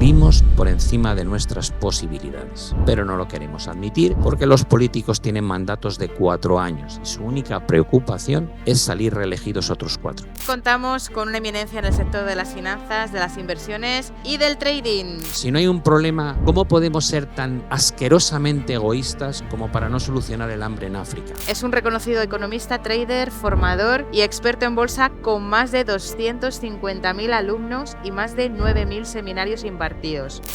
vivimos por encima de nuestras posibilidades, pero no lo queremos admitir porque los políticos tienen mandatos de 4 años y su única preocupación es salir reelegidos otros 4. Contamos con una eminencia en el sector de las finanzas, de las inversiones y del trading. Si no hay un problema, ¿cómo podemos ser tan asquerosamente egoístas como para no solucionar el hambre en África? Es un reconocido economista, trader, formador y experto en bolsa con más de 250.000 alumnos y más de 9.000 seminarios impartidos.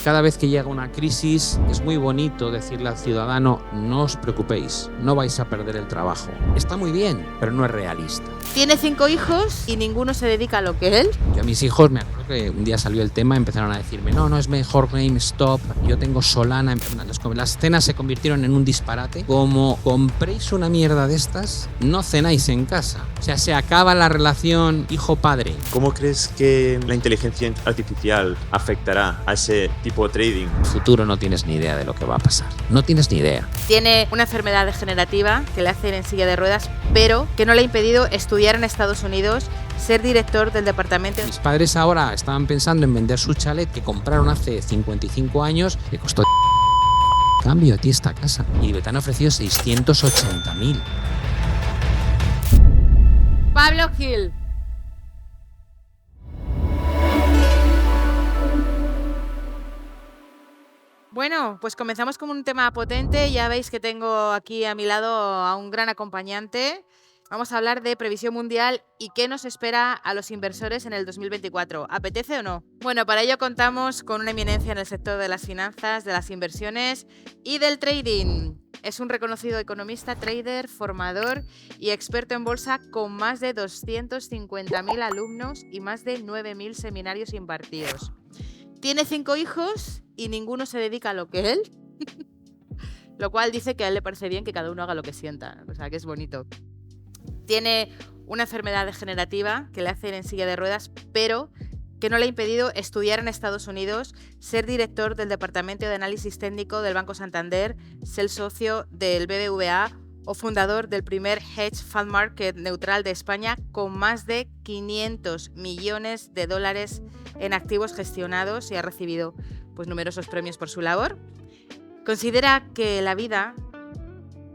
Cada vez que llega una crisis es muy bonito decirle al ciudadano: no os preocupéis, no vais a perder el trabajo. Está muy bien, pero no es realista. Tiene 5 hijos y ninguno se dedica a lo que él. Yo a mis hijos, me acuerdo que un día salió el tema, empezaron a decirme: no es mejor GameStop, yo tengo Solana. Las cenas se convirtieron en un disparate. Como compréis una mierda de estas, no cenáis en casa. O sea, se acaba la relación hijo-padre. ¿Cómo crees que la inteligencia artificial afectará a ese tipo de trading? En el futuro no tienes ni idea de lo que va a pasar. No tienes ni idea. Tiene una enfermedad degenerativa que le hace ir en silla de ruedas, pero que no le ha impedido estudiar en Estados Unidos, ser director del departamento. Mis padres ahora estaban pensando en vender su chalet que compraron hace 55 años, que costó cambio a ti esta casa, y te han ofrecido 680.000. Pablo Gil. Bueno, pues comenzamos con un tema potente. Ya veis que tengo aquí a mi lado a un gran acompañante. Vamos a hablar de previsión mundial y qué nos espera a los inversores en el 2024. ¿Apetece o no? Bueno, para ello contamos con una eminencia en el sector de las finanzas, de las inversiones y del trading. Es un reconocido economista, trader, formador y experto en bolsa con más de 250.000 alumnos y más de 9.000 seminarios impartidos. Tiene 5 hijos y ninguno se dedica a lo que él. Lo cual dice que a él le parece bien que cada uno haga lo que sienta. O sea, que es bonito. Tiene una enfermedad degenerativa que le hace ir en silla de ruedas, pero que no le ha impedido estudiar en Estados Unidos, ser director del Departamento de Análisis Técnico del Banco Santander, ser socio del BBVA o fundador del primer hedge fund market neutral de España con más de 500 millones de dólares en activos gestionados y ha recibido pues, numerosos premios por su labor. Considera que la vida,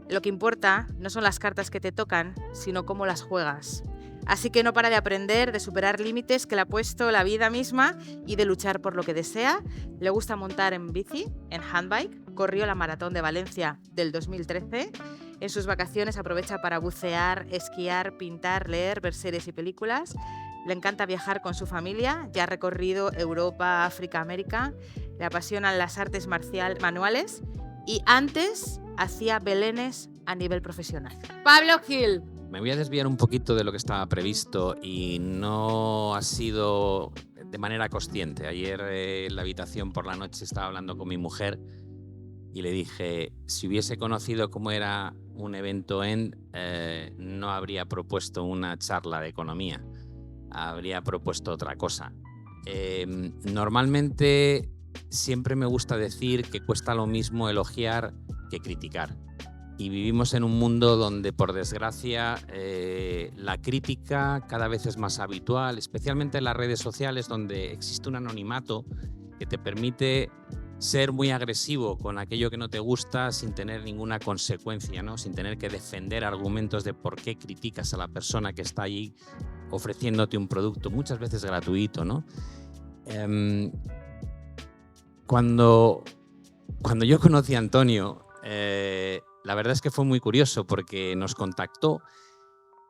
lo que importa no son las cartas que te tocan, sino cómo las juegas. Así que no para de aprender, de superar límites que le ha puesto la vida misma y de luchar por lo que desea. Le gusta montar en bici, en handbike, corrió la maratón de Valencia del 2013. En sus vacaciones aprovecha para bucear, esquiar, pintar, leer, ver series y películas. Le encanta viajar con su familia, ya ha recorrido Europa, África, América. Le apasionan las artes manuales y antes hacía belenes a nivel profesional. Pablo Gil. Me voy a desviar un poquito de lo que estaba previsto y no ha sido de manera consciente. Ayer en la habitación por la noche estaba hablando con mi mujer y le dije: si hubiese conocido cómo era un evento no habría propuesto una charla de economía, habría propuesto otra cosa. Normalmente siempre me gusta decir que cuesta lo mismo elogiar que criticar. Y vivimos en un mundo donde, por desgracia, la crítica cada vez es más habitual, especialmente en las redes sociales, donde existe un anonimato que te permite ser muy agresivo con aquello que no te gusta sin tener ninguna consecuencia, ¿no? Sin tener que defender argumentos de por qué criticas a la persona que está allí ofreciéndote un producto, muchas veces gratuito, ¿no? Cuando yo conocí a Antonio, la verdad es que fue muy curioso porque nos contactó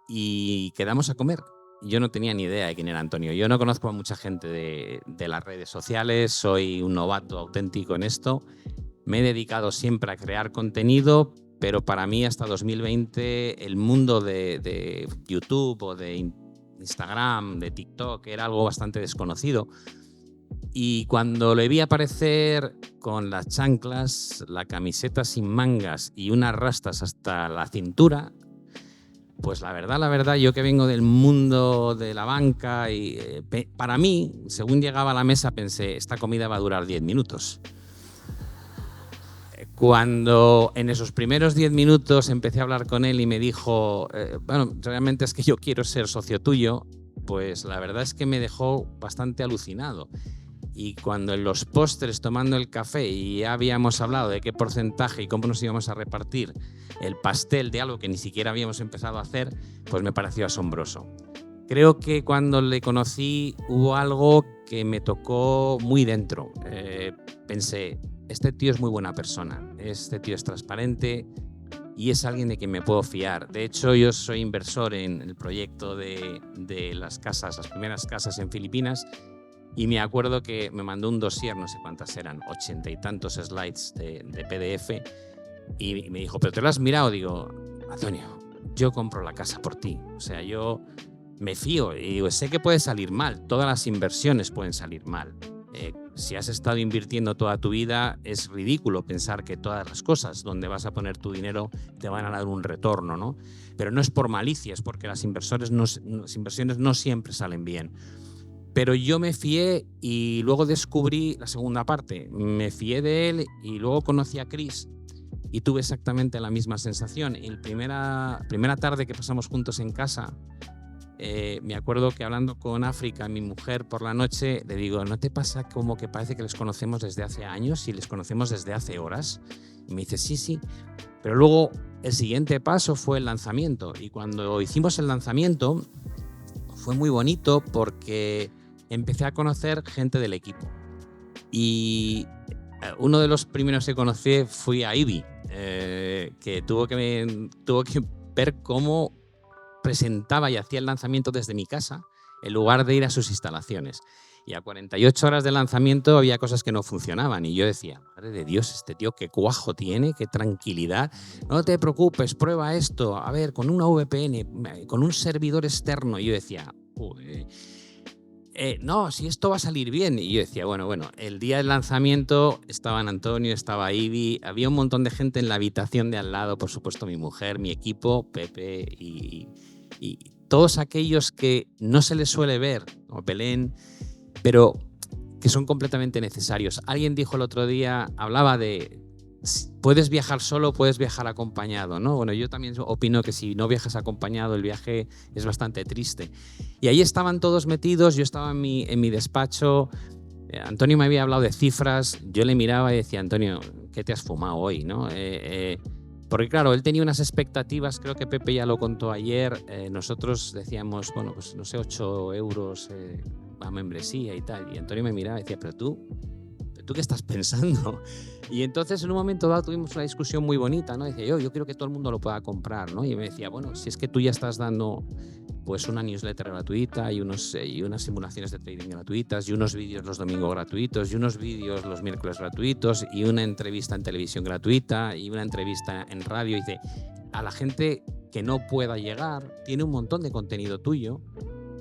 y quedamos a comer. Yo no tenía ni idea de quién era Antonio. Yo no conozco a mucha gente de las redes sociales, soy un novato auténtico en esto. Me he dedicado siempre a crear contenido, pero para mí hasta 2020 el mundo de YouTube o de Instagram, de TikTok, era algo bastante desconocido. Y cuando le vi aparecer con las chanclas, la camiseta sin mangas y unas rastas hasta la cintura, pues la verdad, yo que vengo del mundo de la banca, y para mí, según llegaba a la mesa, pensé: esta comida va a durar 10 minutos. Cuando en esos primeros 10 minutos empecé a hablar con él y me dijo: bueno, realmente es que yo quiero ser socio tuyo, pues la verdad es que me dejó bastante alucinado. y cuando en los postres tomando el café y ya habíamos hablado de qué porcentaje y cómo nos íbamos a repartir el pastel de algo que ni siquiera habíamos empezado a hacer, pues me pareció asombroso. Creo que cuando le conocí hubo algo que me tocó muy dentro. Pensé, este tío es muy buena persona, este tío es transparente y es alguien de quien me puedo fiar. De hecho, yo soy inversor en el proyecto de las casas, las primeras casas en Filipinas, y me acuerdo que me mandó un dossier, no sé cuántas eran, 80 y tantos slides de PDF, y me dijo, ¿pero te lo has mirado? Digo, Antonio, yo compro la casa por ti. O sea, yo me fío y digo, sé que puede salir mal, todas las inversiones pueden salir mal. Si has estado invirtiendo toda tu vida, es ridículo pensar que todas las cosas donde vas a poner tu dinero te van a dar un retorno, ¿no? Pero no es por malicia, es porque las inversiones no siempre salen bien. Pero yo me fié y luego descubrí la segunda parte. Me fié de él y luego conocí a Chris y tuve exactamente la misma sensación. Y la primera tarde que pasamos juntos en casa, me acuerdo que hablando con África, mi mujer, por la noche, le digo, ¿no te pasa como que parece que les conocemos desde hace años y les conocemos desde hace horas? Y me dice, sí. Pero luego el siguiente paso fue el lanzamiento. Y cuando hicimos el lanzamiento fue muy bonito porque empecé a conocer gente del equipo. Y uno de los primeros que conocí fui a Ivy, que tuvo que ver cómo presentaba y hacía el lanzamiento desde mi casa en lugar de ir a sus instalaciones. Y a 48 horas de lanzamiento había cosas que no funcionaban y yo decía, madre de Dios, este tío qué cuajo tiene, qué tranquilidad. No te preocupes, prueba esto, a ver, con una VPN, con un servidor externo. Y yo decía, no, si esto va a salir bien. Y yo decía, bueno, el día del lanzamiento estaban Antonio, estaba Ivy, había un montón de gente en la habitación de al lado, por supuesto mi mujer, mi equipo, Pepe y todos aquellos que no se les suele ver, como Belén, pero que son completamente necesarios. Alguien dijo el otro día, hablaba de, puedes viajar solo, puedes viajar acompañado, ¿no? Bueno, yo también opino que si no viajas acompañado, el viaje es bastante triste. Y ahí estaban todos metidos, yo estaba en mi despacho, Antonio me había hablado de cifras, yo le miraba y decía, Antonio, ¿qué te has fumado hoy, no? Porque claro, él tenía unas expectativas, creo que Pepe ya lo contó ayer, nosotros decíamos, bueno, pues no sé, 8 euros a membresía y tal, y Antonio me miraba y decía, pero tú qué estás pensando? Y entonces en un momento dado tuvimos una discusión muy bonita, ¿no? Decía yo creo que todo el mundo lo pueda comprar, ¿no? Y me decía, bueno, si es que tú ya estás dando pues una newsletter gratuita y unas simulaciones de trading gratuitas y unos vídeos los domingos gratuitos y unos vídeos los miércoles gratuitos y una entrevista en televisión gratuita y una entrevista en radio. Y dice, a la gente que no pueda llegar tiene un montón de contenido tuyo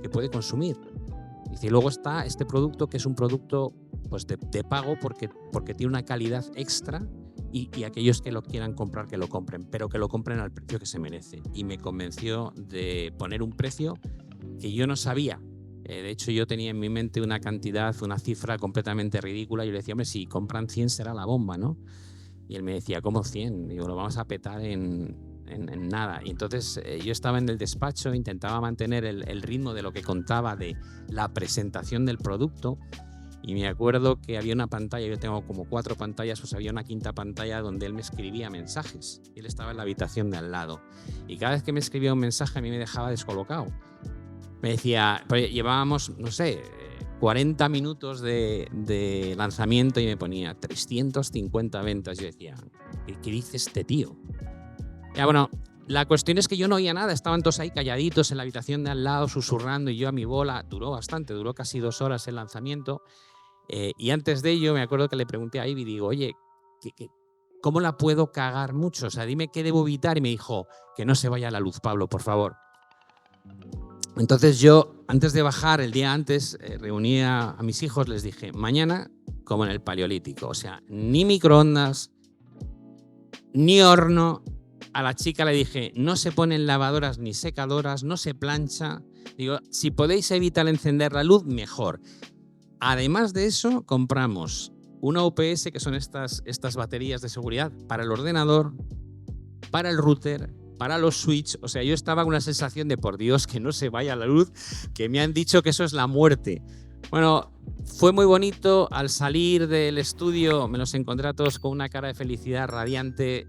que puede consumir. Y luego está este producto que es un producto pues de pago porque tiene una calidad extra y aquellos que lo quieran comprar que lo compren, pero que lo compren al precio que se merece. Y me convenció de poner un precio que yo no sabía. De hecho, yo tenía en mi mente una cifra completamente ridícula. Yo le decía, hombre, si compran 100 será la bomba, ¿no? Y él me decía, ¿cómo 100? Digo, lo vamos a petar en nada. Y entonces yo estaba en el despacho, intentaba mantener el ritmo de lo que contaba de la presentación del producto y me acuerdo que había una pantalla, yo tengo como 4 pantallas, pues había una quinta pantalla donde él me escribía mensajes. Él estaba en la habitación de al lado y cada vez que me escribía un mensaje a mí me dejaba descolocado. Me decía, pues llevábamos, no sé, 40 minutos de lanzamiento y me ponía 350 ventas. Yo decía, ¿qué dice este tío? Ya, bueno, la cuestión es que yo no oía nada, estaban todos ahí calladitos en la habitación de al lado, susurrando y yo a mi bola. Duró casi 2 horas el lanzamiento. Y antes de ello me acuerdo que le pregunté a Ivy, digo, oye, ¿cómo la puedo cagar mucho? O sea, dime qué debo evitar. Y me dijo, que no se vaya la luz, Pablo, por favor. Entonces yo, antes de bajar, el día antes, reuní a mis hijos, les dije, mañana como en el Paleolítico. O sea, ni microondas, ni horno. A la chica le dije, no se ponen lavadoras ni secadoras, no se plancha. Digo, si podéis evitar encender la luz, mejor. Además de eso, compramos una UPS, que son estas baterías de seguridad, para el ordenador, para el router, para los switch. O sea, yo estaba con una sensación de, por Dios, que no se vaya la luz, que me han dicho que eso es la muerte. Bueno, fue muy bonito. Al salir del estudio me los encontré a todos con una cara de felicidad radiante.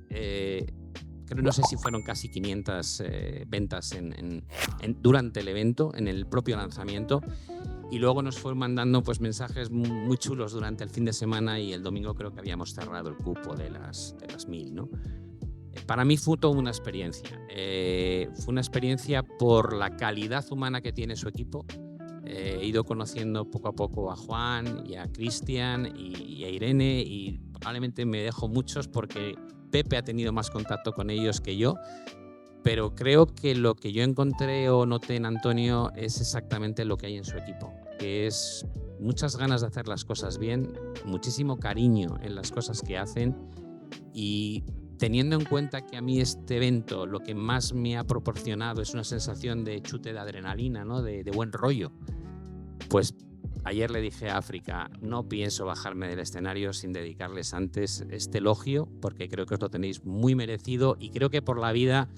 Creo, no sé si fueron casi 500 ventas durante el evento, en el propio lanzamiento. Y luego nos fueron mandando pues, mensajes muy chulos durante el fin de semana, y el domingo creo que habíamos cerrado el cupo de las 1000, ¿no? Para mí fue toda una experiencia. Fue una experiencia por la calidad humana que tiene su equipo. He ido conociendo poco a poco a Juan y a Cristian y a Irene, y probablemente me dejo muchos porque Pepe ha tenido más contacto con ellos que yo, pero creo que lo que yo encontré o noté en Antonio es exactamente lo que hay en su equipo, que es muchas ganas de hacer las cosas bien, muchísimo cariño en las cosas que hacen, y teniendo en cuenta que a mí este evento lo que más me ha proporcionado es una sensación de chute de adrenalina, ¿no? de buen rollo, pues ayer le dije a África, no pienso bajarme del escenario sin dedicarles antes este elogio, porque creo que os lo tenéis muy merecido, y creo que por la vida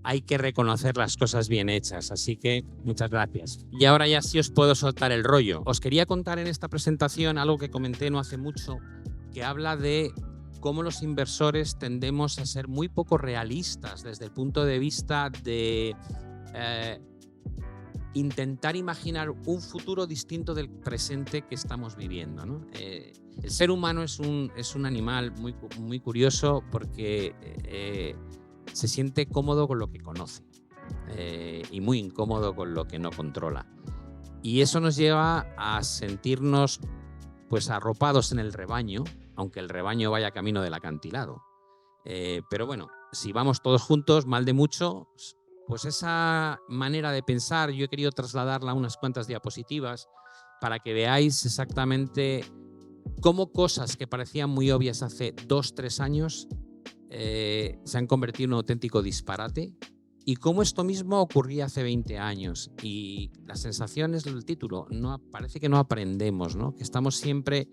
hay que reconocer las cosas bien hechas, así que muchas gracias. Y ahora ya sí os puedo soltar el rollo. Os quería contar en esta presentación algo que comenté no hace mucho, que habla de cómo los inversores tendemos a ser muy poco realistas desde el punto de vista de intentar imaginar un futuro distinto del presente que estamos viviendo, ¿no? El ser humano es un animal muy curioso porque se siente cómodo con lo que conoce y muy incómodo con lo que no controla. Y eso nos lleva a sentirnos pues arropados en el rebaño, aunque el rebaño vaya camino del acantilado. Pero bueno, si vamos todos juntos, mal de mucho. Pues esa manera de pensar yo he querido trasladarla a unas cuantas diapositivas para que veáis exactamente cómo cosas que parecían muy obvias hace 2-3 años se han convertido en un auténtico disparate, y cómo esto mismo ocurría hace 20 años. Y la sensación es el título, parece que no aprendemos, ¿no? Que estamos siempre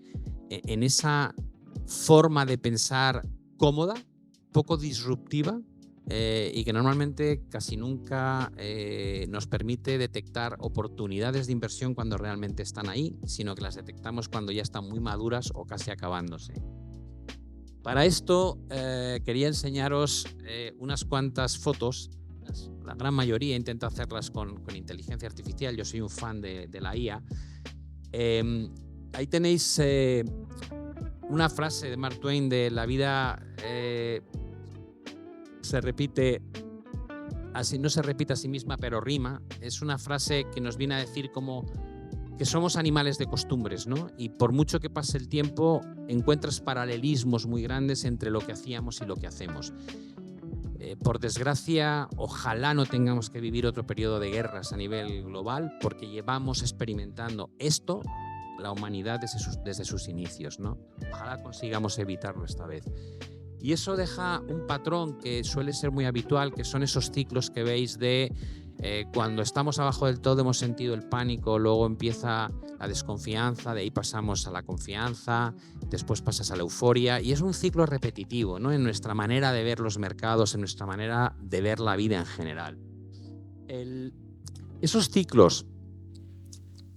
en esa forma de pensar cómoda, poco disruptiva, y que normalmente casi nunca nos permite detectar oportunidades de inversión cuando realmente están ahí, sino que las detectamos cuando ya están muy maduras o casi acabándose. Para esto quería enseñaros unas cuantas fotos. La gran mayoría intento hacerlas con inteligencia artificial, yo soy un fan de la IA. Ahí tenéis una frase de Mark Twain de la vida se repite así, no se repite a sí misma, pero rima. Es una frase que nos viene a decir como que somos animales de costumbres, ¿no? Y por mucho que pase el tiempo, encuentras paralelismos muy grandes entre lo que hacíamos y lo que hacemos. Por desgracia, ojalá no tengamos que vivir otro periodo de guerras a nivel global, porque llevamos experimentando esto, la humanidad, desde sus inicios, ¿no? Ojalá consigamos evitarlo esta vez. Y eso deja un patrón que suele ser muy habitual, que son esos ciclos que veis de cuando estamos abajo del todo hemos sentido el pánico, luego empieza la desconfianza, de ahí pasamos a la confianza, después pasas a la euforia, y es un ciclo repetitivo, ¿no? En nuestra manera de ver los mercados, en nuestra manera de ver la vida en general. Esos ciclos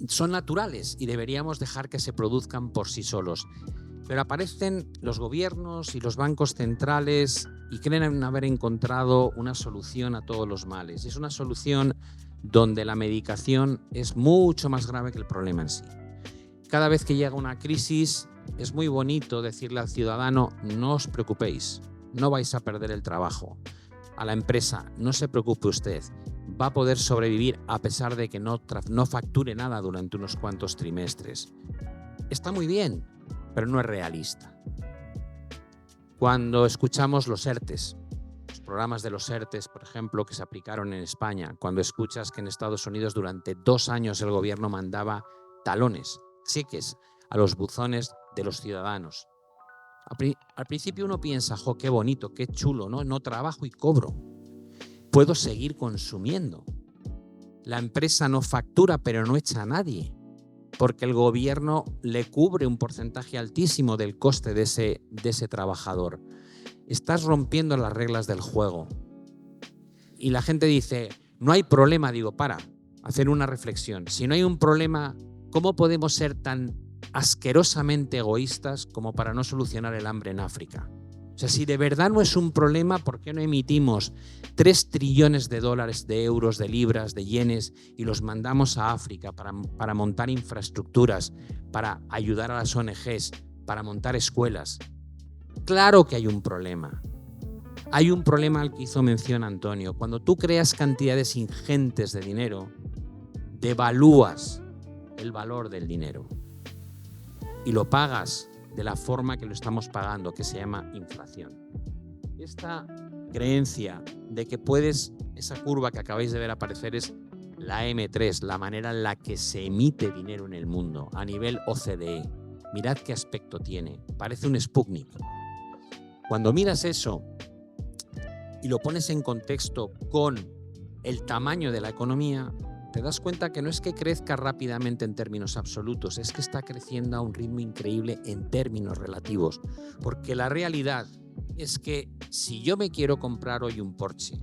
son naturales y deberíamos dejar que se produzcan por sí solos. Pero aparecen los gobiernos y los bancos centrales y creen haber encontrado una solución a todos los males. Y es una solución donde la medicación es mucho más grave que el problema en sí. Cada vez que llega una crisis es muy bonito decirle al ciudadano: no os preocupéis, no vais a perder el trabajo. A la empresa: no se preocupe usted, va a poder sobrevivir a pesar de que no facture nada durante unos cuantos trimestres. Está muy bien, pero no es realista. Cuando escuchamos los ERTEs, los programas de los ERTEs, por ejemplo, que se aplicaron en España, cuando escuchas que en Estados Unidos durante 2 años el gobierno mandaba talones, cheques a los buzones de los ciudadanos. Al principio uno piensa: jo, qué bonito, qué chulo, ¿no? No trabajo y cobro. Puedo seguir consumiendo. La empresa no factura, pero no echa a nadie, porque el gobierno le cubre un porcentaje altísimo del coste de ese trabajador. Estás rompiendo las reglas del juego. Y la gente dice: no hay problema. Digo, hacer una reflexión. Si no hay un problema, ¿Cómo podemos ser tan asquerosamente egoístas como para no solucionar el hambre en África? O sea, si de verdad no es un problema, ¿por qué no emitimos 3 trillones de dólares, de euros, de libras, de yenes y los mandamos a África para montar infraestructuras, para ayudar a las ONGs, para montar escuelas? Claro que hay un problema. Hay un problema al que hizo mención Antonio. Cuando tú creas cantidades ingentes de dinero, devalúas el valor del dinero y lo pagas de la forma que lo estamos pagando, que se llama inflación. Esta creencia de que esa curva que acabáis de ver aparecer es la M3, la manera en la que se emite dinero en el mundo a nivel OCDE. Mirad qué aspecto tiene, parece un Sputnik. Cuando miras eso y lo pones en contexto con el tamaño de la economía, te das cuenta que no es que crezca rápidamente en términos absolutos, es que está creciendo a un ritmo increíble en términos relativos. Porque la realidad es que si yo me quiero comprar hoy un Porsche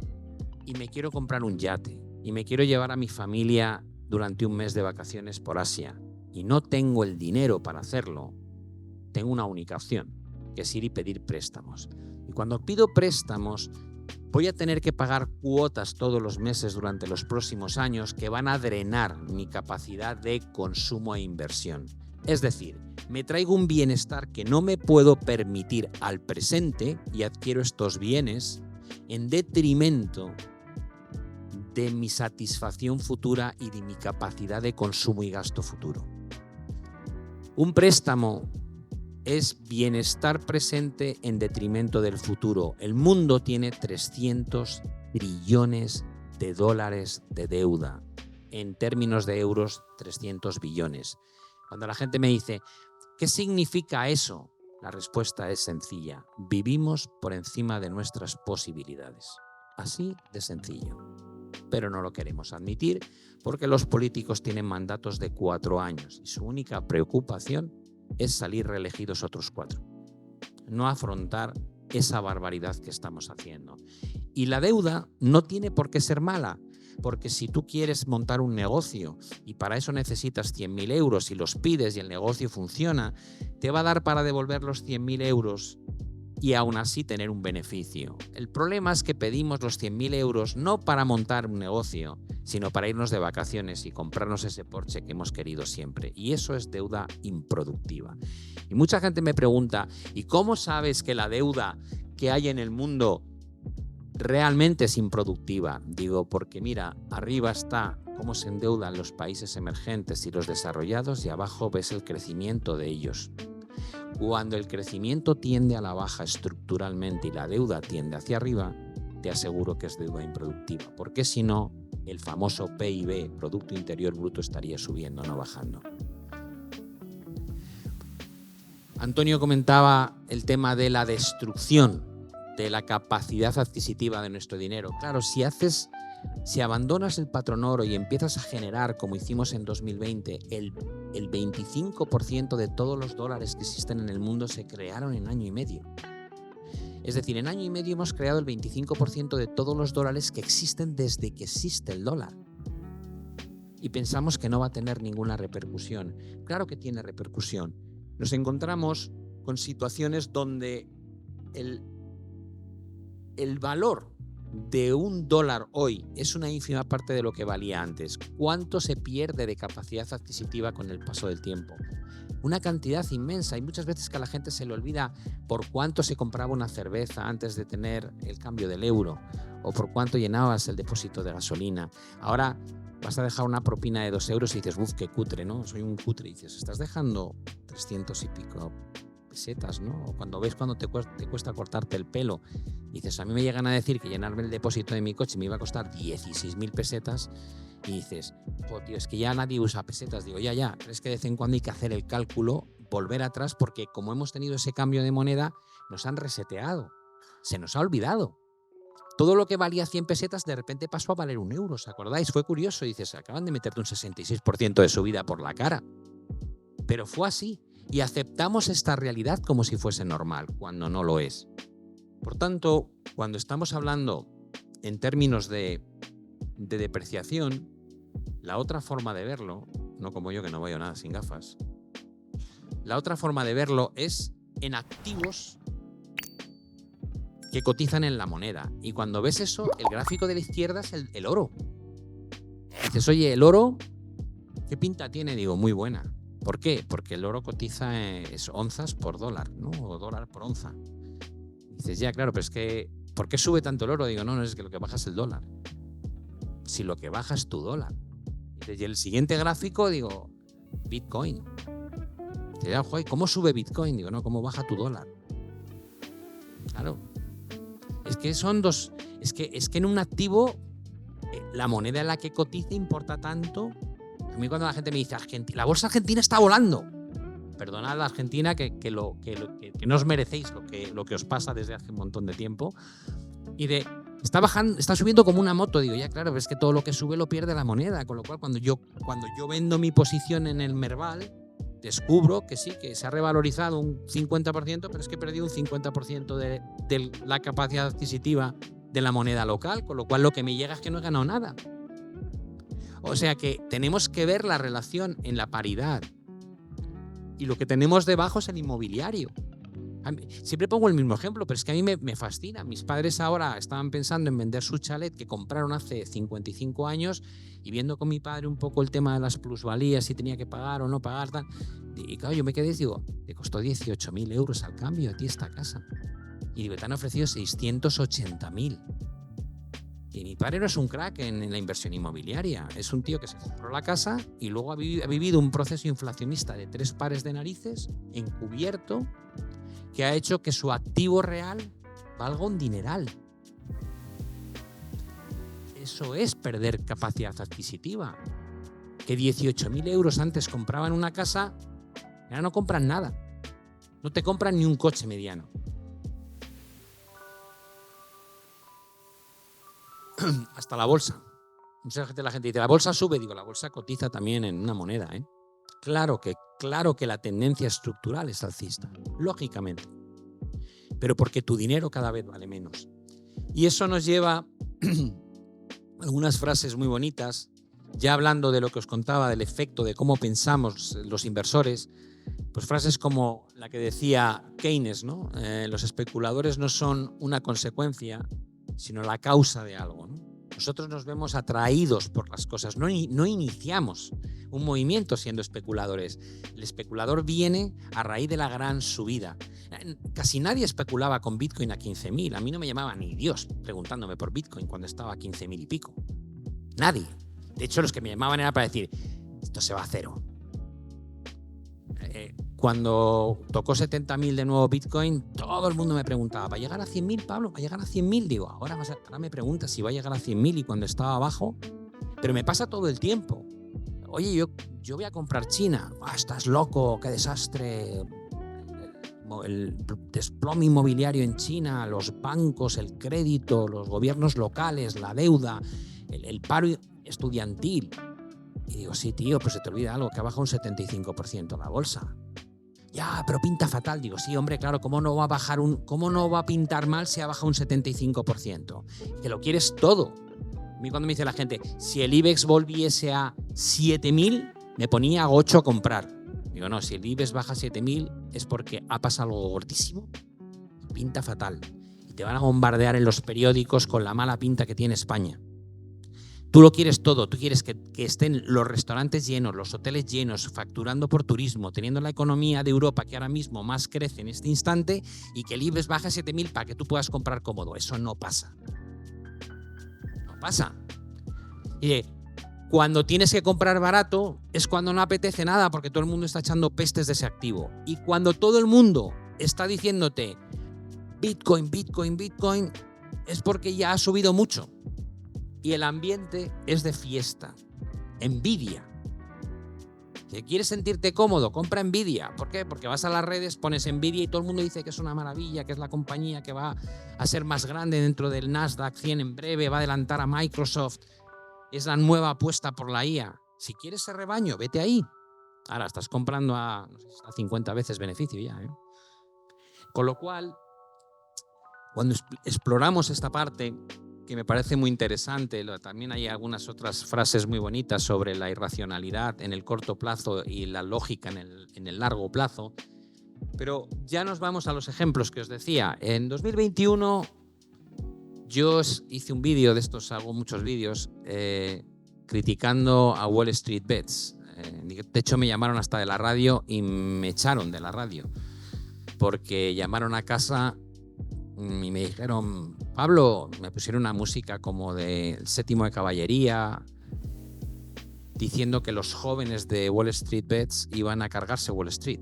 y me quiero comprar un yate y me quiero llevar a mi familia durante un mes de vacaciones por Asia y no tengo el dinero para hacerlo, tengo una única opción, que es ir y pedir préstamos. Y cuando pido préstamos, voy a tener que pagar cuotas todos los meses durante los próximos años que van a drenar mi capacidad de consumo e inversión. Es decir, me traigo un bienestar que no me puedo permitir al presente y adquiero estos bienes en detrimento de mi satisfacción futura y de mi capacidad de consumo y gasto futuro. Un préstamo es bienestar presente en detrimento del futuro. El mundo tiene 300 trillones de dólares de deuda. En términos de euros, 300 billones. Cuando la gente me dice, ¿qué significa eso? La respuesta es sencilla. Vivimos por encima de nuestras posibilidades. Así de sencillo. Pero no lo queremos admitir porque los políticos tienen mandatos de 4 años y su única preocupación es salir reelegidos otros 4. No afrontar esa barbaridad que estamos haciendo. Y la deuda no tiene por qué ser mala, porque si tú quieres montar un negocio y para eso necesitas 100.000 euros y los pides y el negocio funciona, te va a dar para devolver los 100.000 euros y aún así tener un beneficio. El problema es que pedimos los 100.000 euros no para montar un negocio, sino para irnos de vacaciones y comprarnos ese Porsche que hemos querido siempre. Y eso es deuda improductiva. Y mucha gente me pregunta, ¿y cómo sabes que la deuda que hay en el mundo realmente es improductiva? Digo, porque mira, arriba está cómo se endeudan los países emergentes y los desarrollados y abajo ves el crecimiento de ellos. Cuando el crecimiento tiende a la baja estructuralmente y la deuda tiende hacia arriba, te aseguro que es deuda improductiva, porque si no, el famoso PIB, Producto Interior Bruto, estaría subiendo, no bajando. Antonio comentaba el tema de la destrucción de la capacidad adquisitiva de nuestro dinero. Claro, si abandonas el patrón oro y empiezas a generar, como hicimos en 2020, el 25% de todos los dólares que existen en el mundo se crearon en año y medio. Es decir, en año y medio hemos creado el 25% de todos los dólares que existen desde que existe el dólar. Y pensamos que no va a tener ninguna repercusión. Claro que tiene repercusión. Nos encontramos con situaciones donde el valor de $1 hoy es una ínfima parte de lo que valía antes. ¿Cuánto se pierde de capacidad adquisitiva con el paso del tiempo? Una cantidad inmensa. Y muchas veces que a la gente se le olvida por cuánto se compraba una cerveza antes de tener el cambio del euro o por cuánto llenabas el depósito de gasolina. Ahora vas a dejar una propina de 2 euros y dices, ¡uf, qué cutre!, ¿no? Soy un cutre. Y dices, estás dejando 300 y pico pesetas, ¿no? O cuando ves cuando te cuesta cortarte el pelo, dices, a mí me llegan a decir que llenarme el depósito de mi coche me iba a costar 16.000 pesetas y dices, oh, tío, es que ya nadie usa pesetas. Digo, ya, pero es que de vez en cuando hay que hacer el cálculo, volver atrás, porque como hemos tenido ese cambio de moneda, nos han reseteado, se nos ha olvidado. Todo lo que valía 100 pesetas de repente pasó a valer 1 euro, ¿os acordáis? Fue curioso, dices, acaban de meterte un 66% de subida por la cara. Pero fue así. Y aceptamos esta realidad como si fuese normal, cuando no lo es. Por tanto, cuando estamos hablando en términos de depreciación, la otra forma de verlo no como yo que no veo nada sin gafas. La otra forma de verlo es en activos que cotizan en la moneda. Y cuando ves eso, el gráfico de la izquierda es el oro. Dices, oye, el oro, ¿qué pinta tiene? Digo, muy buena. ¿Por qué? Porque el oro cotiza es onzas por dólar, ¿no? O dólar por onza. Dices, ya, claro, pero es que, ¿por qué sube tanto el oro? Digo, no, es que lo que baja es el dólar. Si lo que baja es tu dólar. Y el siguiente gráfico, digo, Bitcoin. Dice, ya, joder, ¿cómo sube Bitcoin? Digo, no, ¿cómo baja tu dólar? Claro. Es que son dos. Es que en un activo, la moneda en la que cotiza importa tanto. A mí cuando la gente me dice, la bolsa argentina está volando. Perdonad, Argentina, que no os merecéis lo que os pasa desde hace un montón de tiempo. Y está subiendo como una moto. Digo, ya claro, pero es que todo lo que sube lo pierde la moneda. Con lo cual, cuando yo vendo mi posición en el Merval, descubro que sí, que se ha revalorizado un 50%, pero es que he perdido un 50% de la capacidad adquisitiva de la moneda local, con lo cual lo que me llega es que no he ganado nada. O sea que tenemos que ver la relación en la paridad. Y lo que tenemos debajo es el inmobiliario. Siempre pongo el mismo ejemplo, pero es que a mí me fascina. Mis padres ahora estaban pensando en vender su chalet que compraron hace 55 años y viendo con mi padre un poco el tema de las plusvalías, si tenía que pagar o no pagar, tal. Y claro, yo me quedé y digo, te costó 18.000 euros al cambio a ti esta casa. Y digo, te han ofrecido 680.000. Y mi padre no es un crack en la inversión inmobiliaria. Es un tío que se compró la casa y luego ha vivido un proceso inflacionista de 3 pares de narices, encubierto, que ha hecho que su activo real valga un dineral. Eso es perder capacidad adquisitiva. Que 18.000 euros antes compraban una casa, ahora no compran nada. No te compran ni un coche mediano. Hasta la bolsa. Mucha gente, la gente dice, la bolsa sube. Digo, la bolsa cotiza también en una moneda, ¿eh? Claro que la tendencia estructural es alcista, lógicamente. Pero porque tu dinero cada vez vale menos. Y eso nos lleva a algunas frases muy bonitas, ya hablando de lo que os contaba, del efecto de cómo pensamos los inversores, pues frases como la que decía Keynes, ¿no? Los especuladores no son una consecuencia, sino la causa de algo, ¿no? Nosotros nos vemos atraídos por las cosas, no iniciamos un movimiento siendo especuladores. El especulador viene a raíz de la gran subida. Casi nadie especulaba con Bitcoin a 15.000. A mí no me llamaba ni Dios preguntándome por Bitcoin cuando estaba a 15.000 y pico. Nadie. De hecho, los que me llamaban era para decir, esto se va a cero. Cuando tocó 70.000 de nuevo Bitcoin, todo el mundo me preguntaba, ¿va a llegar a 100.000, Pablo? ¿Va a llegar a 100.000? Digo, ahora me preguntas si va a llegar a 100.000 y cuando estaba abajo. Pero me pasa todo el tiempo. Oye, yo voy a comprar China. Estás loco, qué desastre. El desplome inmobiliario en China, los bancos, el crédito, los gobiernos locales, la deuda, el paro estudiantil. Y digo, sí, tío, pues se te olvida algo, que ha bajado un 75% la bolsa. Ya, pero pinta fatal. Digo, sí, hombre, claro, ¿cómo no va a pintar mal si ha bajado un 75%? Que lo quieres todo. A mí cuando me dice la gente, si el IBEX volviese a 7.000, me ponía a 8 a comprar. Digo, no, si el IBEX baja a 7.000 es porque ha pasado algo gordísimo. Pinta fatal. Y te van a bombardear en los periódicos con la mala pinta que tiene España. Tú lo quieres todo, tú quieres que estén los restaurantes llenos, los hoteles llenos, facturando por turismo, teniendo la economía de Europa que ahora mismo más crece en este instante y que el IBEX baje a 7.000 para que tú puedas comprar cómodo. Eso no pasa. No pasa. Y cuando tienes que comprar barato es cuando no apetece nada porque todo el mundo está echando pestes de ese activo. Y cuando todo el mundo está diciéndote Bitcoin, Bitcoin, Bitcoin, es porque ya ha subido mucho. Y el ambiente es de fiesta. Nvidia. Si quieres sentirte cómodo, compra Nvidia. ¿Por qué? Porque vas a las redes, pones Nvidia y todo el mundo dice que es una maravilla, que es la compañía que va a ser más grande dentro del Nasdaq 100 en breve, va a adelantar a Microsoft. Es la nueva apuesta por la IA. Si quieres ese rebaño, vete ahí. Ahora estás comprando a 50 veces beneficio ya, ¿eh? Con lo cual, cuando exploramos esta parte, que me parece muy interesante. También hay algunas otras frases muy bonitas sobre la irracionalidad en el corto plazo y la lógica en el largo plazo. Pero ya nos vamos a los ejemplos que os decía. En 2021 yo hice un vídeo de estos, hago muchos vídeos, criticando a Wall Street Bets. De hecho, me llamaron hasta de la radio y me echaron de la radio. Porque llamaron a casa y me dijeron, Pablo, me pusieron una música como del Séptimo de Caballería, diciendo que los jóvenes de Wall Street Bets iban a cargarse Wall Street,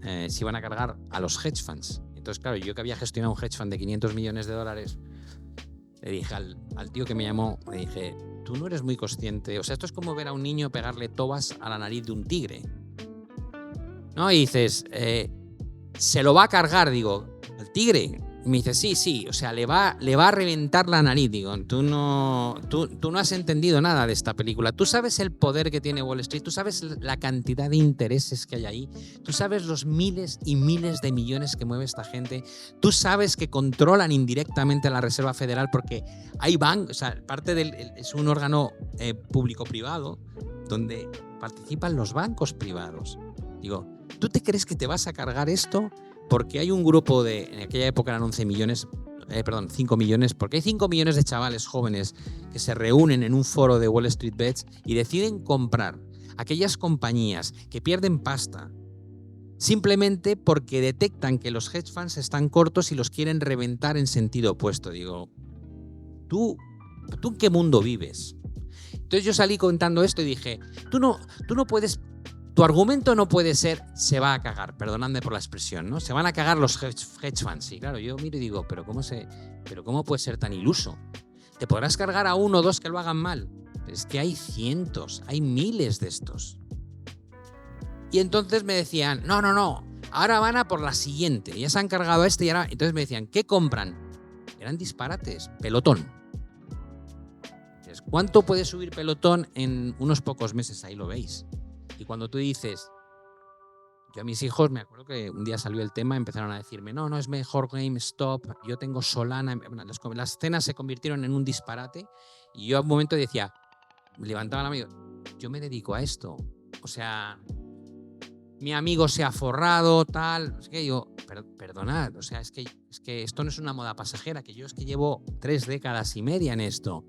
se iban a cargar a los hedge funds. Entonces, claro, yo que había gestionado un hedge fund de $500 millones, le dije al tío que me llamó, le dije, tú no eres muy consciente, o sea, esto es como ver a un niño pegarle tobas a la nariz de un tigre, ¿no? Y dices, se lo va a cargar, digo, el tigre. Y me dice, sí, o sea, le va a reventar la nariz. Digo, tú no has entendido nada de esta película. Tú sabes el poder que tiene Wall Street, tú sabes la cantidad de intereses que hay ahí, tú sabes los miles y miles de millones que mueve esta gente, tú sabes que controlan indirectamente la Reserva Federal porque hay bancos, o sea, es un órgano público-privado donde participan los bancos privados. Digo, ¿tú te crees que te vas a cargar esto? Porque hay un grupo en aquella época eran 5 millones, porque hay 5 millones de chavales jóvenes que se reúnen en un foro de Wall Street Bets y deciden comprar aquellas compañías que pierden pasta simplemente porque detectan que los hedge funds están cortos y los quieren reventar en sentido opuesto. Digo, ¿tú en qué mundo vives? Entonces yo salí contando esto y dije, tú no puedes... Tu argumento no puede ser, se va a cagar, perdonadme por la expresión, ¿no? Se van a cagar los hedge funds. Y claro, yo miro y digo, ¿pero cómo puede ser tan iluso? Te podrás cargar a 1 o 2 que lo hagan mal. Pero es que hay cientos, hay miles de estos. Y entonces me decían, no, ahora van a por la siguiente. Ya se han cargado a este y ahora... Entonces me decían, ¿qué compran? Eran disparates. Pelotón. ¿Cuánto puede subir Pelotón en unos pocos meses? Ahí lo veis. Y cuando tú dices, yo a mis hijos, me acuerdo que un día salió el tema, empezaron a decirme, no, es mejor GameStop, yo tengo Solana. Las cenas se convirtieron en un disparate y yo a un momento decía, levantaba la mano, yo me dedico a esto. O sea, mi amigo se ha forrado, tal. Es que digo, perdonad, o sea, es que esto no es una moda pasajera, que yo es que llevo 3 décadas y media en esto.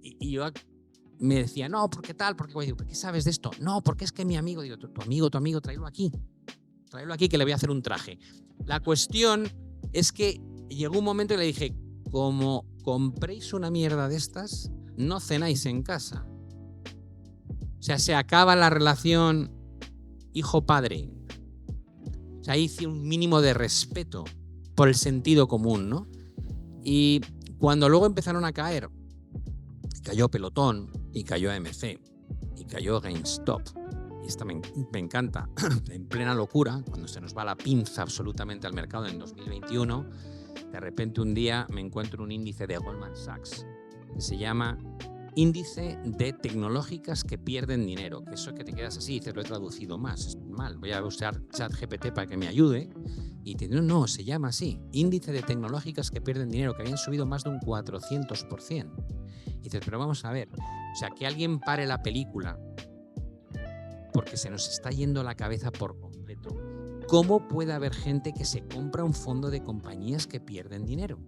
Y yo... me decía, no, ¿por qué tal? Porque digo, ¿por qué sabes de esto? No, porque es que mi amigo, digo, tu amigo, tráelo aquí que le voy a hacer un traje. La cuestión es que llegó un momento y le dije, como compréis una mierda de estas, no cenáis en casa. O sea, se acaba la relación hijo-padre. O sea, hice un mínimo de respeto por el sentido común, ¿no? Y cuando luego empezaron a caer, cayó Pelotón, y cayó AMC, y cayó GameStop. Y esta me encanta. En plena locura, cuando se nos va la pinza absolutamente al mercado en 2021, de repente un día me encuentro un índice de Goldman Sachs que se llama Índice de Tecnológicas que Pierden Dinero. Que eso que te quedas así y dices, lo he traducido más, es mal. Voy a usar ChatGPT para que me ayude. Y te digo, no, se llama así. Índice de Tecnológicas que Pierden Dinero, que habían subido más de un 400%. Y dices, pero vamos a ver, o sea, que alguien pare la película porque se nos está yendo la cabeza por completo. ¿Cómo puede haber gente que se compra un fondo de compañías que pierden dinero?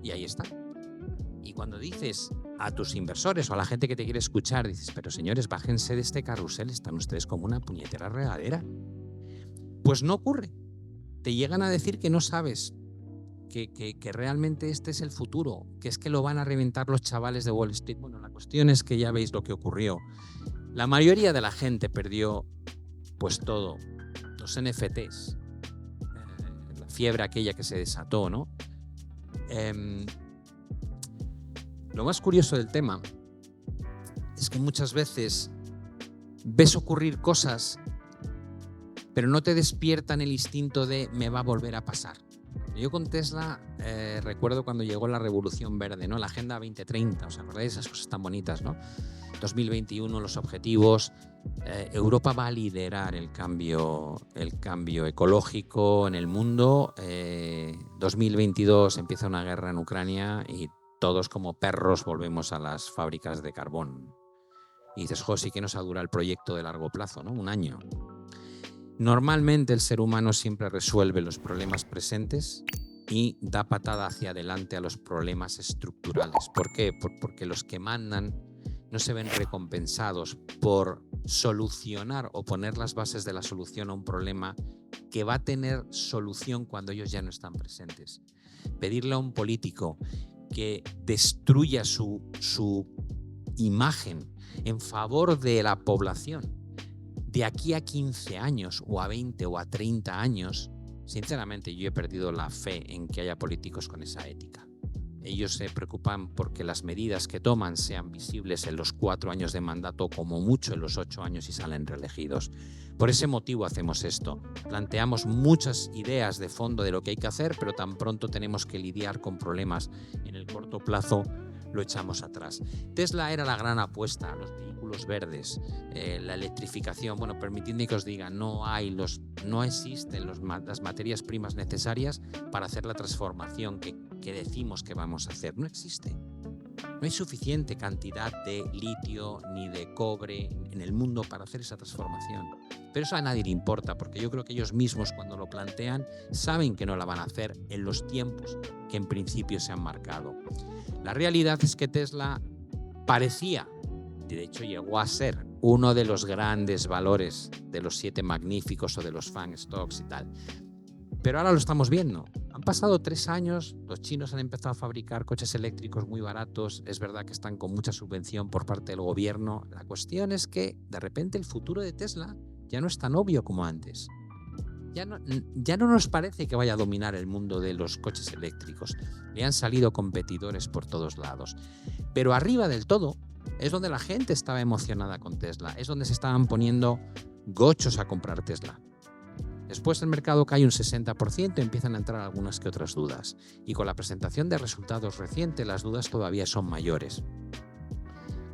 Y ahí está. Y cuando dices a tus inversores o a la gente que te quiere escuchar, dices, pero señores, bájense de este carrusel, están ustedes como una puñetera regadera. Pues no ocurre. Te llegan a decir que no sabes, que realmente este es el futuro, que es que lo van a reventar los chavales de Wall Street. Bueno, la cuestión es que ya veis lo que ocurrió. La mayoría de la gente perdió pues todo. Los NFTs, la fiebre aquella que se desató, ¿no? Lo más curioso del tema es que muchas veces ves ocurrir cosas, pero no te despiertan el instinto de me va a volver a pasar. Yo con Tesla recuerdo cuando llegó la revolución verde, ¿no? La Agenda 2030, ¿os acordáis de esas cosas tan bonitas, ¿no? 2021, los objetivos. Europa va a liderar el cambio ecológico en el mundo. 2022 empieza una guerra en Ucrania y todos como perros volvemos a las fábricas de carbón. Y dices, sí que nos ha durado el proyecto de largo plazo, ¿no? Un año. Normalmente el ser humano siempre resuelve los problemas presentes y da patada hacia adelante a los problemas estructurales. ¿Por qué? Porque los que mandan no se ven recompensados por solucionar o poner las bases de la solución a un problema que va a tener solución cuando ellos ya no están presentes. Pedirle a un político que destruya su imagen en favor de la población de aquí a 15 años o a 20 o a 30 años, sinceramente yo he perdido la fe en que haya políticos con esa ética. Ellos se preocupan porque las medidas que toman sean visibles en los 4 años de mandato, como mucho en los 8 años y salen reelegidos. Por ese motivo hacemos esto. Planteamos muchas ideas de fondo de lo que hay que hacer, pero tan pronto tenemos que lidiar con problemas en el corto plazo, lo echamos atrás. Tesla era la gran apuesta, los vehículos verdes, la electrificación. Bueno, permitidme que os diga, no existen las materias primas necesarias para hacer la transformación que decimos que vamos a hacer. No existe. No hay suficiente cantidad de litio ni de cobre en el mundo para hacer esa transformación. Pero eso a nadie le importa, porque yo creo que ellos mismos, cuando lo plantean, saben que no la van a hacer en los tiempos que en principio se han marcado. La realidad es que Tesla parecía, de hecho llegó a ser, uno de los grandes valores de los 7 magníficos o de los FANG stocks y tal. Pero ahora lo estamos viendo. Han pasado 3 años, los chinos han empezado a fabricar coches eléctricos muy baratos. Es verdad que están con mucha subvención por parte del gobierno. La cuestión es que de repente el futuro de Tesla ya no es tan obvio como antes. Ya no nos parece que vaya a dominar el mundo de los coches eléctricos. Le han salido competidores por todos lados. Pero arriba del todo es donde la gente estaba emocionada con Tesla. Es donde se estaban poniendo gochos a comprar Tesla. Después el mercado cae un 60% y empiezan a entrar algunas que otras dudas. Y con la presentación de resultados recientes, las dudas todavía son mayores.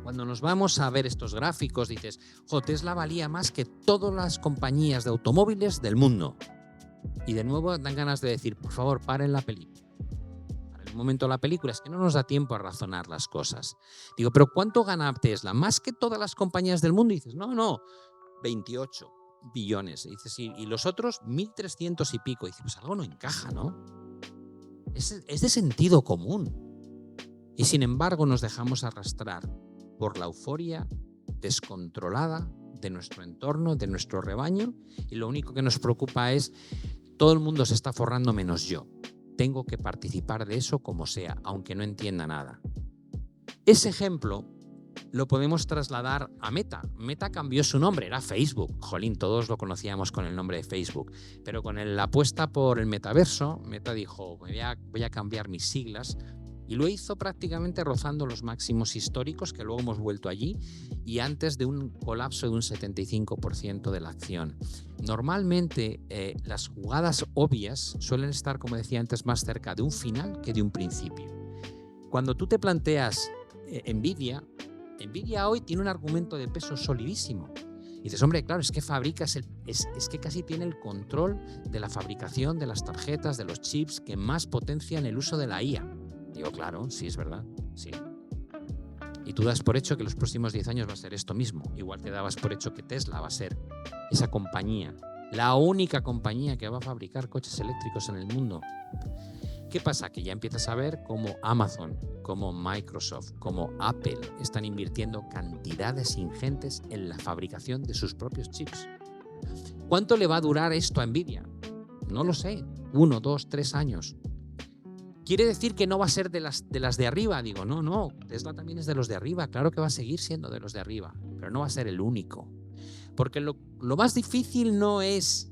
Cuando nos vamos a ver estos gráficos, dices, Tesla valía más que todas las compañías de automóviles del mundo. Y de nuevo dan ganas de decir, por favor, paren la película. Para el momento la película, es que no nos da tiempo a razonar las cosas. Digo, ¿pero cuánto gana Tesla? ¿Más que todas las compañías del mundo? Y dices, no, 28 billones. Y dices, y los otros 1.300 y pico. Y dices, pues algo no encaja, ¿no? Es de sentido común. Y sin embargo nos dejamos arrastrar por la euforia descontrolada de nuestro entorno, de nuestro rebaño, y lo único que nos preocupa es todo el mundo se está forrando menos yo. Tengo que participar de eso como sea, aunque no entienda nada. Ese ejemplo lo podemos trasladar a Meta. Meta cambió su nombre, era Facebook. Jolín, todos lo conocíamos con el nombre de Facebook. Pero con la apuesta por el metaverso, Meta dijo, voy a cambiar mis siglas. Y lo hizo prácticamente rozando los máximos históricos, que luego hemos vuelto allí, y antes de un colapso de un 75% de la acción. Normalmente las jugadas obvias suelen estar, como decía antes, más cerca de un final que de un principio. Cuando tú te planteas Nvidia hoy tiene un argumento de peso solidísimo. Y dices, hombre, claro, es que fabrica, es que casi tiene el control de la fabricación de las tarjetas, de los chips que más potencian el uso de la IA. Digo, claro, sí, es verdad, sí. Y tú das por hecho que los próximos 10 años va a ser esto mismo. Igual te dabas por hecho que Tesla va a ser esa compañía, la única compañía que va a fabricar coches eléctricos en el mundo. ¿Qué pasa? Que ya empiezas a ver cómo Amazon, como Microsoft, como Apple están invirtiendo cantidades ingentes en la fabricación de sus propios chips. ¿Cuánto le va a durar esto a Nvidia? No lo sé. 1, 2, 3 años. ¿Quiere decir que no va a ser de las de arriba? Digo, no, Tesla también es de los de arriba. Claro que va a seguir siendo de los de arriba, pero no va a ser el único. Porque lo más difícil no es